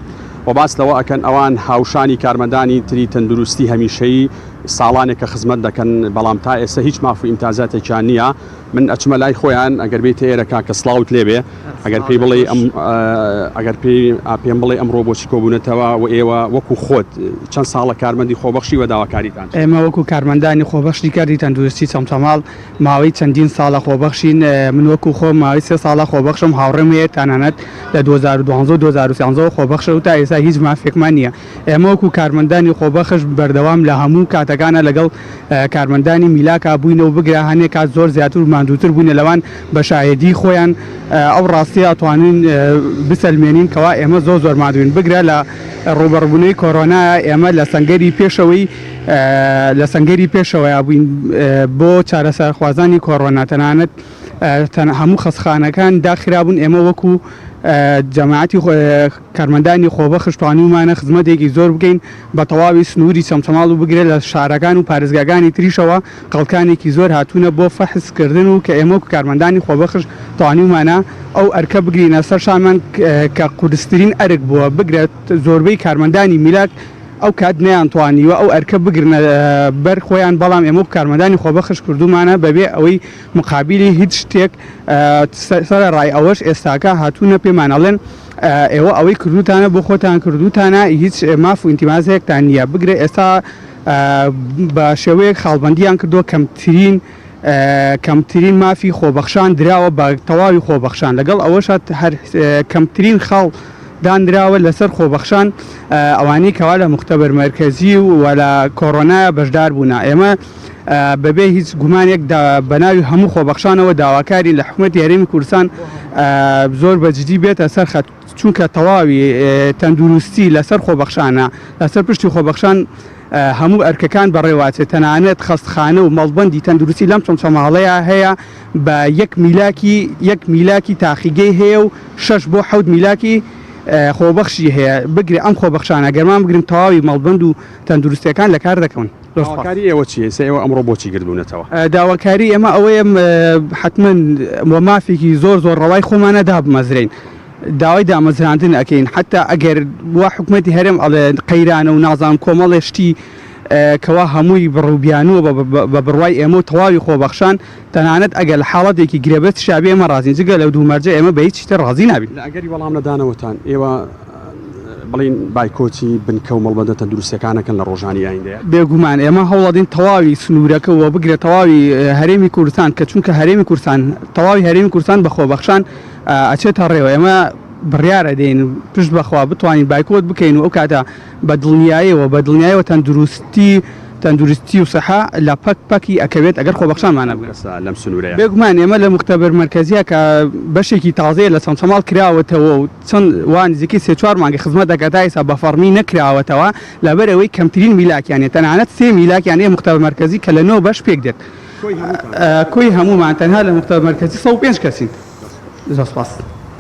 و باس لەوە ئەکەن ئەوان هاوشانی کارمەندانی تری تەندروستی هەمیشەیی ساڵانێک کە خزمەت دەکەن بەڵام تا ئێستا هیچ مافو ئیمتازاتێکیان نییە من ئەچمە لای خۆیان ئەگەر بێت ئێرەکە کە سڵاوت لێبێ ئەگەر پێی بڵێ ئەگەر پێم بڵێ ئەمڕۆ بۆچی کۆبوونەتەوە و ئێوە وەکو خۆت چەند ساڵە کارمەندی خۆبەخشی و داواکاریتان ئێمە وەکو کارمەندانی خۆبەخشی کاری تەندروستی چەمچەماڵ ماوەی چەندین ساڵە خۆبەخشین من وەکو خۆ ماوەی 3 ساڵە خۆبەخشم هاوڕێم هەیە تەنانەت لە 2012 خۆبەخش و تا ئێستا هیچ مافێکمان نییە ئێمە وەکو کارمەندانی خۆبەخش بەردەوام لە هەموو کاتەکانە لەگەڵ کارمەندانی میلاکە بووینەوە بگرا هەنێک کات زۆر زیاتر و ماندووتر بووینە لەوان بە شایەدی خۆیان ئەو ڕاستی ئەتوانین بسەلمێنین کەوا ئێمە زۆر مادوین بگرە لە ڕوبەڕبوونەوەی کۆرۆنا ئێمە لە سەنگەری پێشەوەی بووین بۆ چارەسەرخوازانی کۆرۆنا تەنانەت هەموو خەسخانەکان داخرابوون ئێمە وەکو جەماعەتی کارمەندانی خۆبەخش توانیمانە خزمەتێکی زۆر بکەین بە تەواوی سنووری چەمچەماڵ و بگرێت لە شارەکان و پارێزگاکانی تریشەوە قەڵکانێکی زۆر هاتوونە بۆ فەحسکردن و کە ئێمە و کارمەندانی خۆبەخش توانیمانە ئەو ئەرکە بگرینە سەر شانمان کە قورسترین ئەرک بووە بگرێت زۆربەی کارمەندانی میلاک ئەو کات نەیانتوانیوە ئەو ئەرکە بگرنە بەر خۆیان بەڵام ئێمە کارمەندانی خۆبەخش کردومانە بەبێ ئەوەی مقابلی هیچ شتێک سەر ڕای ئەوەش ئێستاکە هاتوونە پێمانەڵێن ئێوە ئەوەی کردوتانە بۆ خۆتان کردوتانە هیچ ماف و ئینتیمازەیەکتان نییە بگرێ ئێستا بە شێوەیەک خاڵبەندیان کردووە کەمترین مافی خۆبەخشان دراوە بە تەواوی خۆبەخشان لەگەڵ ئەوەش هەر کەمترین خاڵ دانراوە لەسەر خۆبەخشان ئەوانەی کەوا لە مختبەر مرکزی و لە کۆڕۆنا بەشدار بوونا ئێمە بەبێ هیچ گومانێک بەناوی هەموو خۆبەخشانەوە داواکاری لە حکوومەتی هەرێمی کوردستان زۆر بەجددی بێتە سەر خەت چونکە تەواوی تەندروستی لەسەر خۆبەخشانە لەسەر پشتی خۆبەخشان هەموو ئەرکەکان بەڕێواتێت تەنانەت خەستخانە و مەڵبەندی تەندروستی لەم چەمچەماڵەیە هەیە بە یەک میلاکی تاقیگەی هەیە و 6 بۆ 7 میلاکی خۆبەخشی هەیە بگرێ ئەم خۆبەخشانە گەرمان بگرین تەواوی مەڵبەند و تەندروستیەکان لە کار دەکەون داواکاری ئێوە چیە ئێوە ئەمڕۆ بۆچی گردوونەتەوە داواکاری ئێمە ئەوەیە حتمما مافێکی زۆر ڕەوای خۆمانە دابمەزرین داوای دامەزراندن ئەکەین حتا ئەگەر وا حکوومەتی هەرێم قەیرانە و نازان کۆمەڵێشتی کەوا هەمووی بڕووبیانوە بە بڕوای ئێمە و تەواوی خۆبەخشان تەنانەت ئەگەر لە حاڵەتێکی گرێبەت شابێ ئێمە ڕازین جگە لەو دوومەرجە ئێمە بە هیچ شتە ڕازی نابین ئەگەری بەڵام نەدانەوەتان ئێوە بڵین بایکۆچی بنکە و مەڵبەندە تەندروستیەکانەکەن لە ڕۆژانی ئایندەیە بێگومان ئێمە هەوڵەدین تەواوی سنوورەکەەوە بگرێت تەواوی هەرێمی کوردستان کە چونکە هەرێمی کوردستان تەواوی هەرێمی کوردستان بە خۆبەخشان ئەچێتە ڕێوە ئێمە بڕیارە دێن پشت بەخوا بتوانین بایکۆت بکەین و ئەو کاتە بە دڵنیایەوە تەندروستی و سەحا لە پەکی ئەکەوێت ئەگەر خۆبەخشانمانە بگەسا لەم سنوورەیە بێگومان ئێمە لە مختبەر مرکزیە کە بەشێکی تازەیە لە چەمچەماڵ کراوەتەوە و چەند وان نزیکی 3-4 مانگی خزمەت دەکات ئێستا بە فەرمی نەکراوەتەوە لەبەرەوەی کەمترین میلاکیانێت تەنانەت 3 میلاکیانەیە مختبەر مرکزی کە لە 9 بەش پێک دێت کۆی هەمومان تەنها لە مختە مرکزی 105 کەسین زۆر سپاس.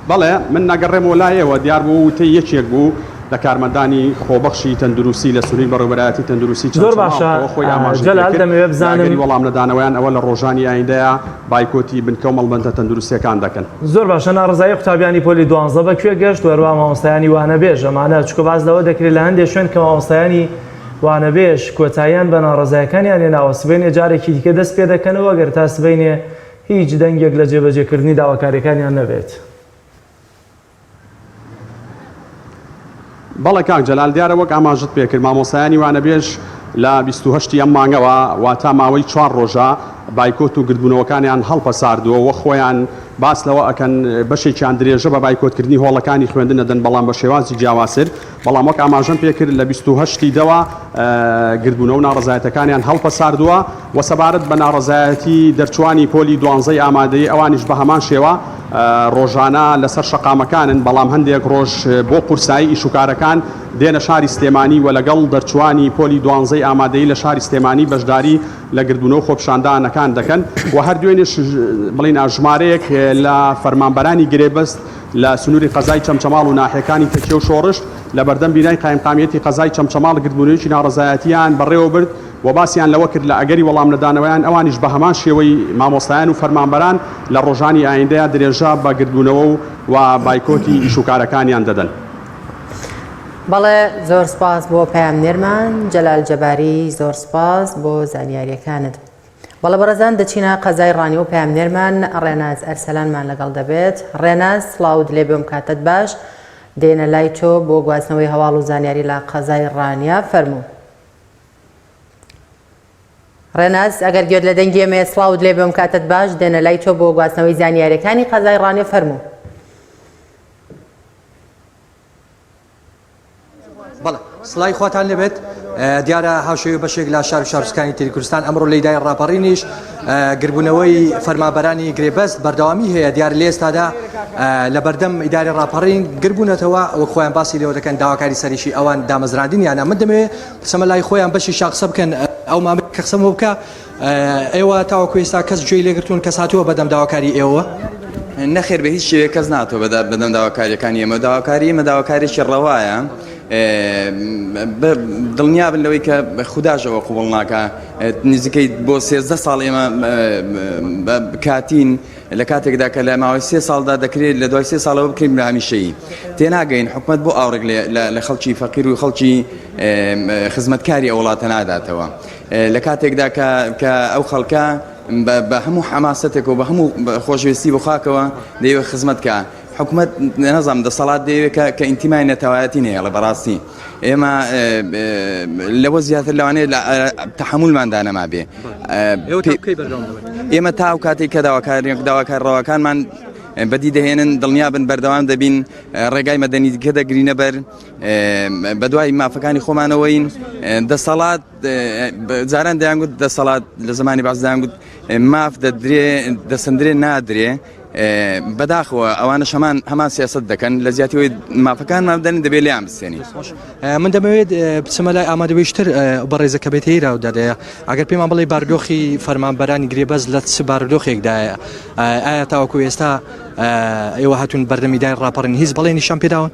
بەڵێ من ناگەڕێمەوە لایەوە دیار بوو وتەی یەکێک بوو لە کارمەندانی خۆبەخشی تەندروستی لە سنووری بەڕێوەبەرایەتی تەندروستی زۆر باشە خۆی جەلال دەمەوێت بزانم وەڵام نەدانەوەیان ئەوە لە ڕۆژانی ئایندەیە بایکۆتی بنکە و مەڵبەندە تەندروستیەکان دەکەن. زۆر باشە ناڕزایی قوتابیانی پۆلی 12 بەکوێ گەشت وەروە مامۆستایانی وانەبێژ ئەمانە چکە باز لەوە دەکرێت لە هەندێک شوێن کە مامۆستایانی وانەبێژ کۆتاییان بە ناڕزایەکانیان لێناوە سبەینێ جارێکی دیکە دەست پێ دەکەنەوە گەر تا سبەینێ هیچ دەنگێک لە جێبەجێکردنی داواکاریەکانیان نەبێت. بەڵێ کاک جەلال دیارە وەک ئاماژت پێکرد مامۆسایانی وانەبێژ لە 28 ئەم مانگەوە واتا ماوەی 4 ڕۆژە بایکۆت و گردبوونەوەکانیان هەڵپە ساردووە وە خۆیان باس لەوە ئەکەن بەشێکیان درێژە بە بایکۆتکردنی هۆڵەکانی خوێندن دەدەن بەڵام بە شێوازی جیاواسر بەڵام وەک ئاماژەم پێکرد لە 28 دەوە گردبوونە و ناڕزایەتەکانیان هەڵپە ساردووە و سەبارەت بە ناڕزایەتی دەرچوانی پۆلی 12 ئامادەی ئەوانیش بە هەمان شێوە ڕۆژانە لەسەر شەقامەکانن بەڵام هەندێک ڕۆژ بۆ قورسایی ئیشوکارەکان دێنە شاری سلێمانی و لەگەڵ دەرچوانی پۆلی 12 ئامادەی لە شاری سلێمانی بەشداری لە گردبوونە و خۆپشاندانەکان دەکەن و هەردوێنش بڵین ژمارەیەک لە فەرمانبەرانی گرێبەست لە سنووری قەزای چەمچەماڵ و ناحیەکانی تەکیە و شۆڕش لە بەردەم بینای قایمقامیەتی قەزای چەمچەماڵ گردبوونەوەیەکی ناڕزایەتیان بەڕێوە برد و باسییان لەوە کرد لە ئەگەری وەڵام نەدانەوەیان ئەوانیش بە هەمان شێوەی مامۆستایان و فەرمانبەران لە ڕۆژانی ئایندەیە درێژە بە گردبوونەوە و بایکۆتی ئیشوکارەکانیان دەدەن. بەڵێ زۆر سپاس بۆ پەیامنێرمان جەلال جەباری زۆر سپاس بۆ زانیاریەکانت. بەڵێ بەڕێزان دەچینە قەزای ڕانی و پەیامنێرمان ڕێناز ئەرسەلانمان لەگەڵ دەبێت. ڕێناز سڵاوت لێ بێم کاتت باش دێنە لای تۆ بۆ گواستنەوەی هەواڵ و زانیاری لە قەزای ڕانیا فەرموو. ڕێناز ئەگەر گوێت لە دەنگی ئێمە سڵاوت لێ بێم کاتت باش دێنە لای تۆ بۆ گواستنەوەی زانیاریەکانی قەزای ڕانیا فەرموو. بەڵێ سڵای خۆتان لێبێت دیارە هاوشێوی بەشێک لە شار و شارستانی تری کوردستان ئەمڕۆ لەیدای ڕاپەڕینیش گربوونەوەی فەرمانبەرانی گرێبەست بەردەوامی هەیە دیارە لە ئێستادا لە بەردەم ئیداری ڕاپەڕین گربوونەتەوە وەک خۆیان باسی لێوە دەکەن داواکاری سەریشی ئەوان دامەزراندنیانە من دەمەوێت قسەمە لای خۆیان بەشی شاقسە بکەن ئەو مامە کە قسەمەوە بکە ئێوە تاوەکو ئێستا کەس گوێی لێگرتوون کەس هاتووە بەدەم داواکاری ئێوە نەخێر بە هیچ شێوەیە کەس ناتۆ بەدەم داواکاریەکانی ئێمە داواکاری ئێمە داواکارێکی ڕەوایە دڵنیابن لەوەی کە خودداژەوە قوبڵ ناکە نزیکەی بۆ 13 ساڵ ئێمە کاتین لە کاتێکدا کە لە ماوەی 3 ساڵدا دەکرێت لە دوای 3 ساڵەوە بکرین لە هەمیشەیی تێناگەین حکومت بۆ ئاورێک لە خەڵکی فەقیر و خەڵکی خزمەتکاری ئەو وڵاتە ناداتەوە لە کاتێکدا کە ئەو خەڵکە بە هەموو حماسەتێک و بە هەموو خۆشویستی بۆ خاکەوە دەیەوێت خزمەتکە حکومت نەزانم دەسەڵات دەیەوێت کە ئینتیمای نەتەوایەتی هەیە لە بەڕاستی ئێمە لەوە زیاتر لەوانەیە تەحملماندا نەما بێ ئێمە تا ئەو کاتێک کە داواکار ڕەوەکانمان بەدی دەهێنن دڵنیابن بەردەوام دەبین ڕێگای مەدەنی دیکە دەگرینە بەر بە دوای مافەکانی خۆمانەوەین دەسەڵات جاران دەیانگوت دەسەڵات لە زمانی باز دەیانگوت ماف دەدرێ دەسەندرێ نادرێ بەداخەوە ئەوانە هەمان سیاست دەکەن لە زیاتیەوەی مافەکانمان بدەن دەبێت لیان بستێنی من دەمەوێت بچمە لای ئامادەبێشتر بە ڕێزەکە بێت هێرا و دەدەیە ئەگەر پێمان بڵێ باردۆخی فەرمانبەرانی گرێبەست لە چ باردۆخێکدایە ئایا تاوەکو ئێستا ئێوە هاتوون بەردەمیدای ڕاپەڕین هیچ بەڵێنیشان پێداون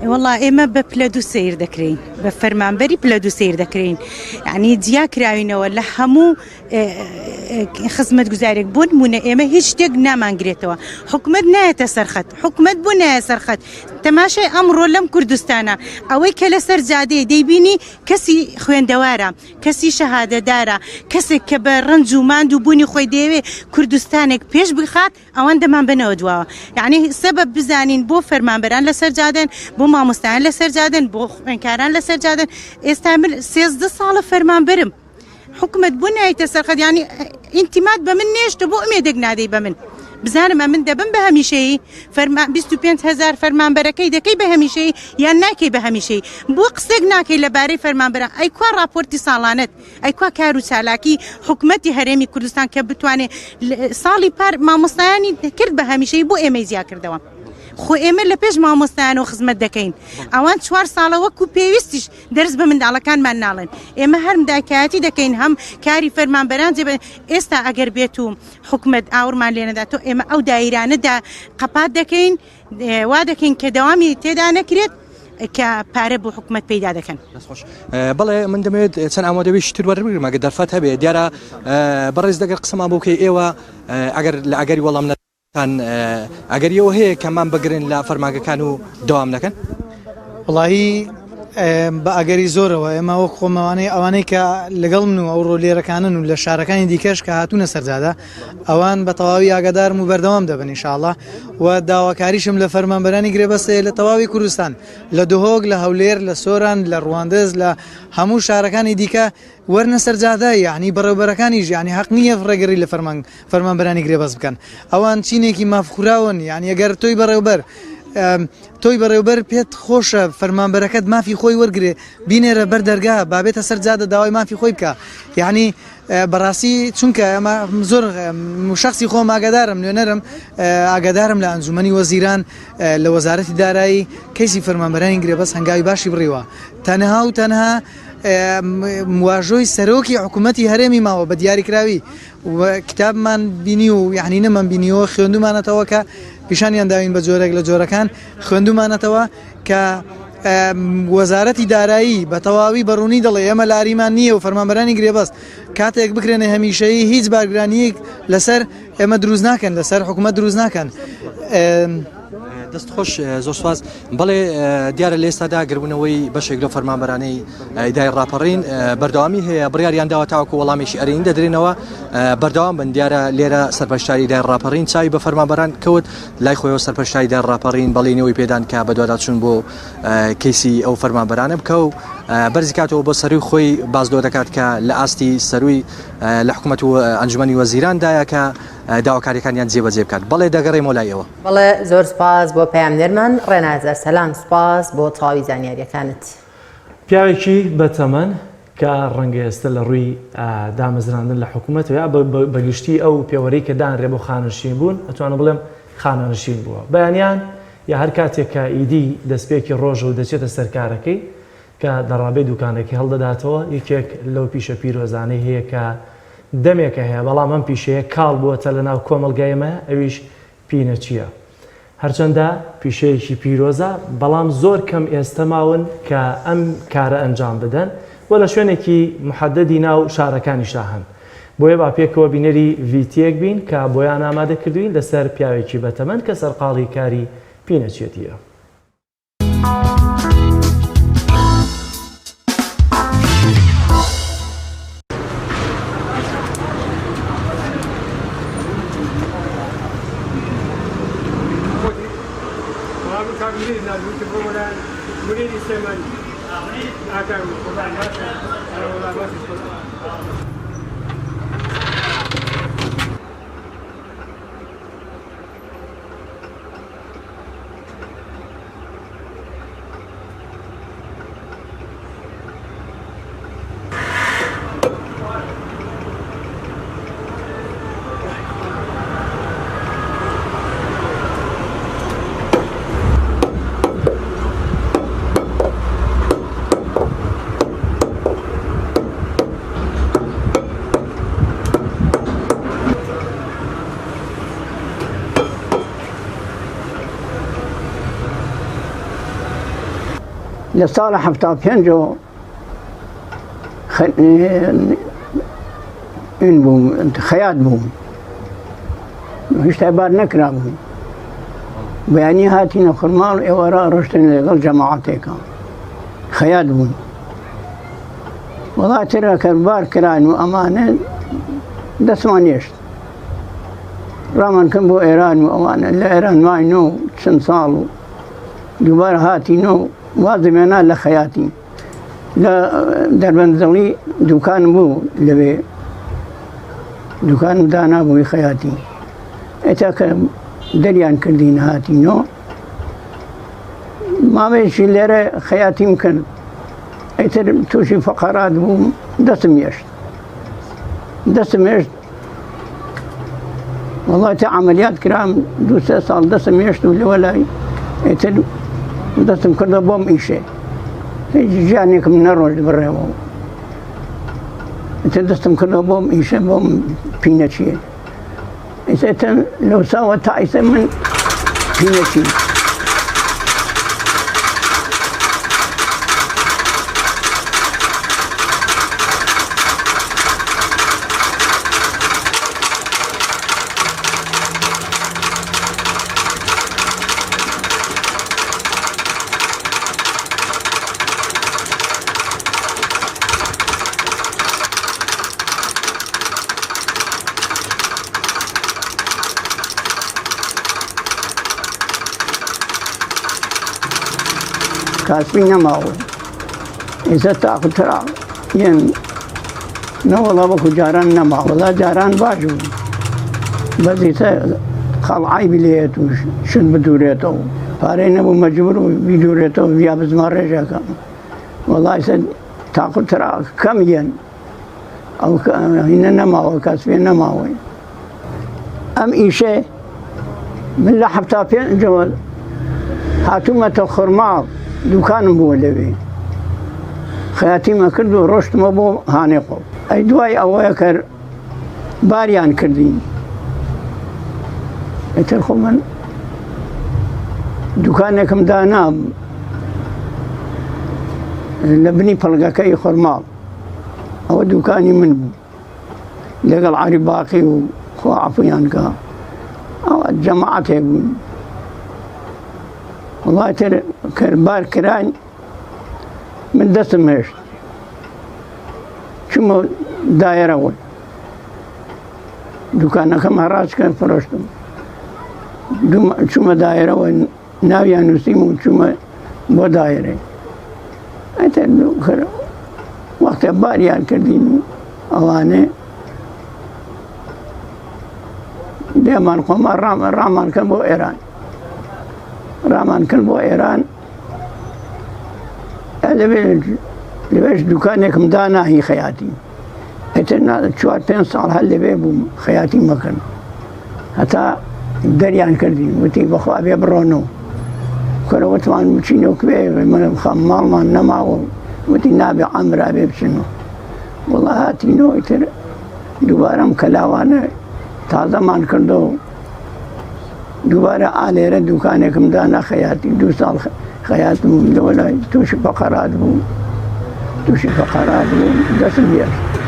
والله ئێمە بە پلە دوو سیر دەکرین بە فەرمانبەری پلە دوو سیر دەکرین یعنی جیا کراوینەوە لە هەموو خزمەت گوزارێک بۆ نمونە ئێمە هیچ شتێک نامانگرێتەوە حکومت نایەتە سەرخەت حکومت بوو نایە سەرخەت تەماشای ئەمڕۆ لەم کوردستانە ئەوەی کە لەسەر جادەیە دەیبینی کەسی خوێندەوارە کەسی شەهادەدارە کەسێک کە بە ڕنج و ماند و بوونی خۆی دەیەوێ کوردستانێک پێش بخات ئەوان دەمان بنەوە دواوە یعنی سەبەب بزانین بۆ فەرمانبەران لەسەر جادەن بۆ مامۆستایان لەسەر جادەن بۆ خوێندکاران لەسەر جادەن ئێستا من 13 ساڵە فەرمانبەرم حکومت بوو نایەتە سەرخەت ینی ئینتیمات بە من نێشتە بۆ ئومێدێک نادەی بە من بزانم ئەمن دەبم بە هەمیشەیی 25,000 فەرمانبەرەکەی دەکەی بە هەمیشەیی یان ناکەی بە هەمیشەیی بۆ قسێک ناکەی لەبارەی فەرمانبەران ئەیکوا راپۆرتی ساڵانەت ئەیکوا کار و چالاکی حکومەتی هەرێمی کوردستان کە بتوانێت ساڵی پار مامۆستایانی کرد بە هەمیشەیی بۆ ئێمەی زیا کردەوە خۆ ئێمە لە پێش مامۆستایانەوە خزمەت دەکەین ئەوان 4 ساڵە وەکو پێویستیش دەرس بە منداڵەکانمان ناڵێن ئێمە هەر مداکایەتی دەکەین هەم کاری فەرمانبەران جێبە ئێستا ئەگەر بێت و حکومت ئاورمان لێنەدا تۆ ئێمە ئەو دایرانەدا قەپات دەکەین وا دەکەین کە دەوامی تێدا نەکرێت کە پارە بۆ حکومت پیدا دەکەن بەڵێ من دەمەوێت چەند ئامادەوی شتر وەربگرم ئەگە دەرفەت هەبێ دیارە بەڕێز دەگەر قسەمان بۆکەی ئێوە ئەگەر لە ئەگەری وەڵام ئەگەریەوە هەیە کەمان بگرن لە فەرمانگەکان و دەوام دەکەن وڵی بە ئەگەری زۆرەوە ئێمە وەک خۆمەوانەی ئەوانەی کە لەگەڵ من و ئەو ڕۆلێرەکانن و لە شارەکانی دیکەش کە هاتوونە سەرجادا ئەوان بە تەواوی ئاگادارم و بەردەوام دەبن ئینشاءڵڵا و داواکاریشم لە فەرمانبەرانی گرێبەستەیە لە تەواوی کوردستان لە دهۆک لە هەولێر لە سۆران لە ڕواندز لە هەموو شارەکانی دیکە وەرنە سەرجادا یعنی بەڕێوەبەرەکانیش یعنی حەق نییە ڕێگەری لە فەرمانبەرانی گرێبەست بکەن ئەوان چینێکی مافخوراون یعنی ئەگەر تۆی بەڕێوەبەر تۆی بەڕێوبەر پێت خۆشە فەرمانبەرەکەت مافی خۆی وەرگێ بینێرە بەر دەرگا بابێتە سەرجادە داوای مافی خۆی بکە یعنی بەڕاستی چونکە ئەمە زۆر شخصی خۆم ئاگادارم نوێنەرم ئاگادارم لە ئەنجومەنی وەزیران لە وەزارەتی دارایی کەیسی فەرمانبەرانی گرێبەست هەنگاوی باشی بڕێوە تەنها و تەنها مواژۆی سەرۆکی حکوومەتی هەرێمی ماوە بە دیاریکراوی کتابمان بینی و یعنی نەمان بینیەوە خوێندومانەتەوە کە پیشانیان داوین بە جۆرێک لە جۆرەکان خوێندومانەتەوە کە وەزارەتی دارایی بە تەواوی بەڕوونی دەڵێ ئێمە لاریمان نییە و فەرمانبەرانی گرێبەست کاتێک بکرێنە هەمیشەیی هیچ بارگرانیەک لەسەر ئێمە دروست ناکەن لەسەر حکوومەت دروست ناکەن. دەست خۆش زۆر سواز بەڵێ دیارە لە ئێستادا گربوونەوەی بەشێک لە فەرمانبەرانەی ئیدای ڕاپەڕین بەردەوامی هەیە بڕیاریان داوە تاوەکو وەڵامێکی ئەرین دەدرێنەوە بەردەوام بن دیارە لێرە سەرپەرشتاری ئیدای ڕاپەڕین چاوی بە فەرمانبەران کەوت لای خۆیەوە سەرپەرشتاری ئیدای ڕاپەڕین بەڵێنەوەی پێدان کە بەدواداچوون بۆ کەیسی ئەو فەرمانبەرانە بکە و بەرزی کاتەوە بۆ سەروی خۆی بازدۆ دەکات کە لە ئاستی سەروی لە حکوومەت و ئەنجومەنی وەزیراندایە کە داواکاریەکانیان جێبەجێ بکات بەڵێ دەگەڕێمەوە لایەوە. بەڵێ زۆر سپاس بۆ پەیامنێرمان ڕێنازەر سەلام سپاس بۆ تەواوی زانیاریەکانت. پیاوێکی بەتەمەن کە ڕەنگە ئێستا لە ڕووی دامەزراندن لە حکوومەت یا بەگشتی ئەو پێوەرەی کە دانرێ بۆ خانەشین بوون ئەتوانە بڵێم خانەنشین بووە بەیانیان یا هەر کاتێک کە ئیدی دەستپێکی ڕۆژە و دەچێتە سەرکارەکەی کە دەڕابێ دوکانێکی هەڵدەداتەوە یەکێک لەو پیشە پیرۆزانەی هەیە کە دەمێکە هەیە بەڵام ئەم پیشەیە کاڵ بووەتە لە ناو کۆمەلگایمە ئەویش پینە چییە هەرچەندە پیشەیەکی پیرۆزە بەڵام زۆر کەم ئێستا ماون کە ئەم کارە ئەنجام بدەن و لە شوێنێکی محەدەدی ناو شارەکانیشدا هەن بۆیە با پێکەوە بینەری ڤیتیەک بین کە بۆیان ئامادە کردوین لەسەر پیاوێکی بەتەمەن کە سەرقاڵی کاری پینەچێتیە. لە ساڵە 75 بووم خەیات بووم هیچ بار نەکرا بووم بەیانی هاتینە خورماڵ ئێوەرە ڕۆشتن لەگەڵ جەماعەتێکە خەیات بوون وەڵا ترە کە بار کران و ئەمانە دەستمان هێشت ڕامان کەم بۆ ئێران و ئەوانە لە ئێران ماینۆ چەند ساڵ و دووبارە هاتینۆ وازمێنا لە خەیاتی لە دەربەنزەڵی دوکان بوو لەوێ دوکانم دانا بووی خەیاتی ئێتا کە دەریان کردین هاتینۆ ماوەیەکی لێرە خەیاتیم کرد ئیتر تووشی فەقەرات بووم دەستم هێشت وەڵای تا عەمەلیات کرام 2-3 ساڵ دەستم هێشت و لەوە لای ئیتر دەستم کردە بۆم ئیشێ هیچ ژیانێکم نەڕۆژ بڕێەوە ئیتر دەستم کردەوە بۆم ئیشە بۆم پینەچیە ئیتر لەو ساوە تا ئیسە من پینەچی کاسبی نەماوە ئێستا تاقوترا یەن نەوەڵا وەکو جاران نەماوەڵا جاران باش بوو بەس ئێستا خەڵعایبی لێت و شت بدوورێتەوە پارەی نەبوو مەجبور و بیدوورێتەوە یا بزمان ڕێژەکەم وەڵا ئێستا تاقوترا کەم یەن ئەو هینە نەماوە کاسبێ نەماوەی ئەم ئیشێ من لە هەفتا پێنجەوە هاتوومەتە خورماڵ دوکانم بووە لەوێ خەیاتیمە کرد و ڕۆشتمە بۆ هانێقۆ ئەی دوای ئەوەیە کە باریان کردین ئیتر خۆ من دوکانێکم دانا لە بنی پەڵگەکەی خورماڵ ئەوە دوکانی من بوو لەگەڵ عەری باقی و خوا عەفویان کە ئەوە جەماعەتێک بوون وڵای تر بار کران من دەستم هێشت چوومە دایرەوە دوکانەکەم هەڕاج کرد فرۆشتم چوومە دایرەوە ناویان نووسیم و چوومە بۆ دایرێ ئەیتر وەختێ باریان کردین و ئەوانێ دێمان خۆمان ڕامان کرد بۆ ئێران ڕامان کرد بۆ ئێران لەوێش دوکانێکم دانا هی خەیاتی ئیتر 4-5 ساڵ هەر لەوێ بووم خەیاتی مەکرد هەتا دەریان کردین وتی بەخوا بێ بڕۆنەوە کۆرەوەتمان بچینەوە کوێ خەم ماڵمان نەماوە وتی نابێ عەمرا بێ بچنەوە وەڵا هاتینەوە ئیتر دووبارەم کەلاوانە تازەمان کردەوە دووبارە ئالێرە دوکانێکم دانا خەیاتی 2 ساڵ خەیات بووم لەوە لای تووشی فەقەرات بوو دەستم هێشت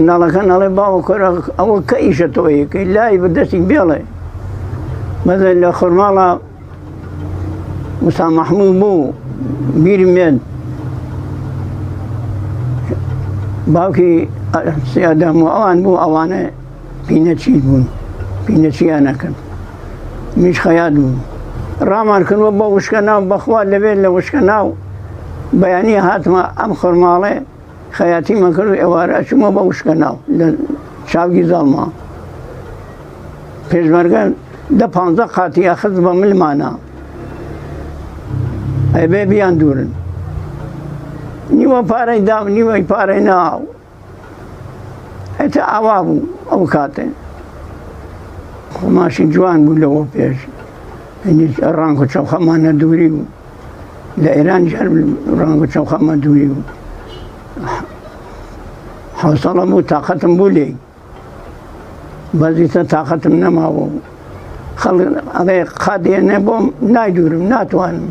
مناڵەکە نەڵێ باوە کۆرە ئەوە کە ئیشە تۆیەکەی لای بەدەستی بێڵێ مەزە لە خورماڵە موسا مەحموود بوو بیرم مێن باوکی سیادەم و ئەوان بوو ئەوانە پینەچی بوون پینەچیانەکەن میش خەیات بوو ڕامان کردوە بە وشکە ناو بەخوا لەوێت لە وشکە ناو بەیانی هاتمە ئەم خورماڵێ خەیاتی مەکرد و ئێوارە ئەچوومە بە وشکە ناو لە چاوگی زەڵما پێشمەرگە 10-15 قاتی ئەخست بە ملمانە ئەبێ بیان دوورن نیوە پارەی داو نیوەی پارەی ناو ئەتە ئاوا بوو ئەو کاتێ خۆماشی جوان بوو لەوە پێش ڕانگ و چەوخەمانە دووری بوو لە ئێران ژەر ڕانگ و چەوخەمە دووری بوو حوسەڵە بوو تااقەتم بوو لێ بەزیتە تااقەتم نەماوە خەڵک ئەڵێ قادێنێ بۆم نایدورم ناتوانم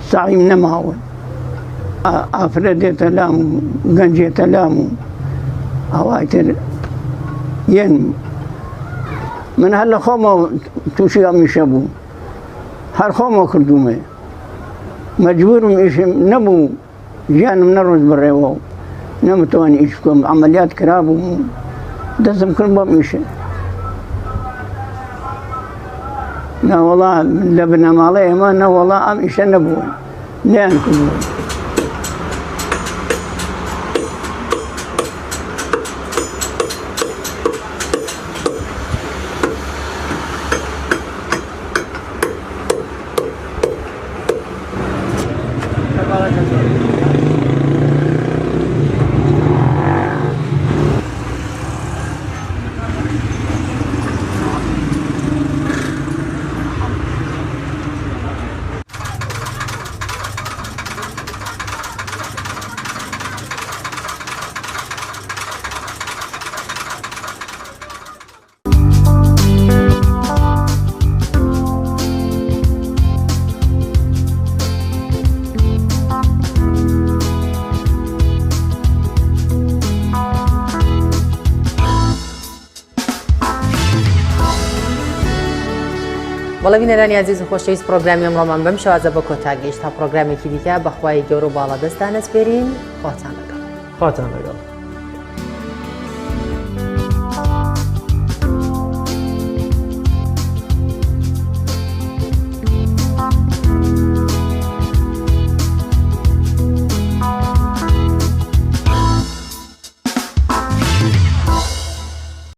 ساعیم نەماوە ئافرە دێتە لام و گەنجێتە لام و ئەواتر یەن من هەر لە خۆمەوە تووشی ئەمیشە بوو هەر خۆمەوە کردومێ مەجبورم ئیشم نەبوو ژیانم نەڕۆژ بڕێوە و نەمتوانی ئیش بکەم عملیات کرابوو دەستم کرد بۆ میشە ناوەڵا لە بنەماڵی ئێمە نەوەڵا ئەم ئیشە نەبوون لیان کردبوو بەڵێ بینەرانی عزیز و خۆشەویست پرۆگرامی ئەمڕۆمان بەم شێوازە بە کۆتاگەیشت تا پرۆگرامێکی دیکە بەخوای گەورە و باڵا دەستان ئەسپێرین خواتان لەگەڵ.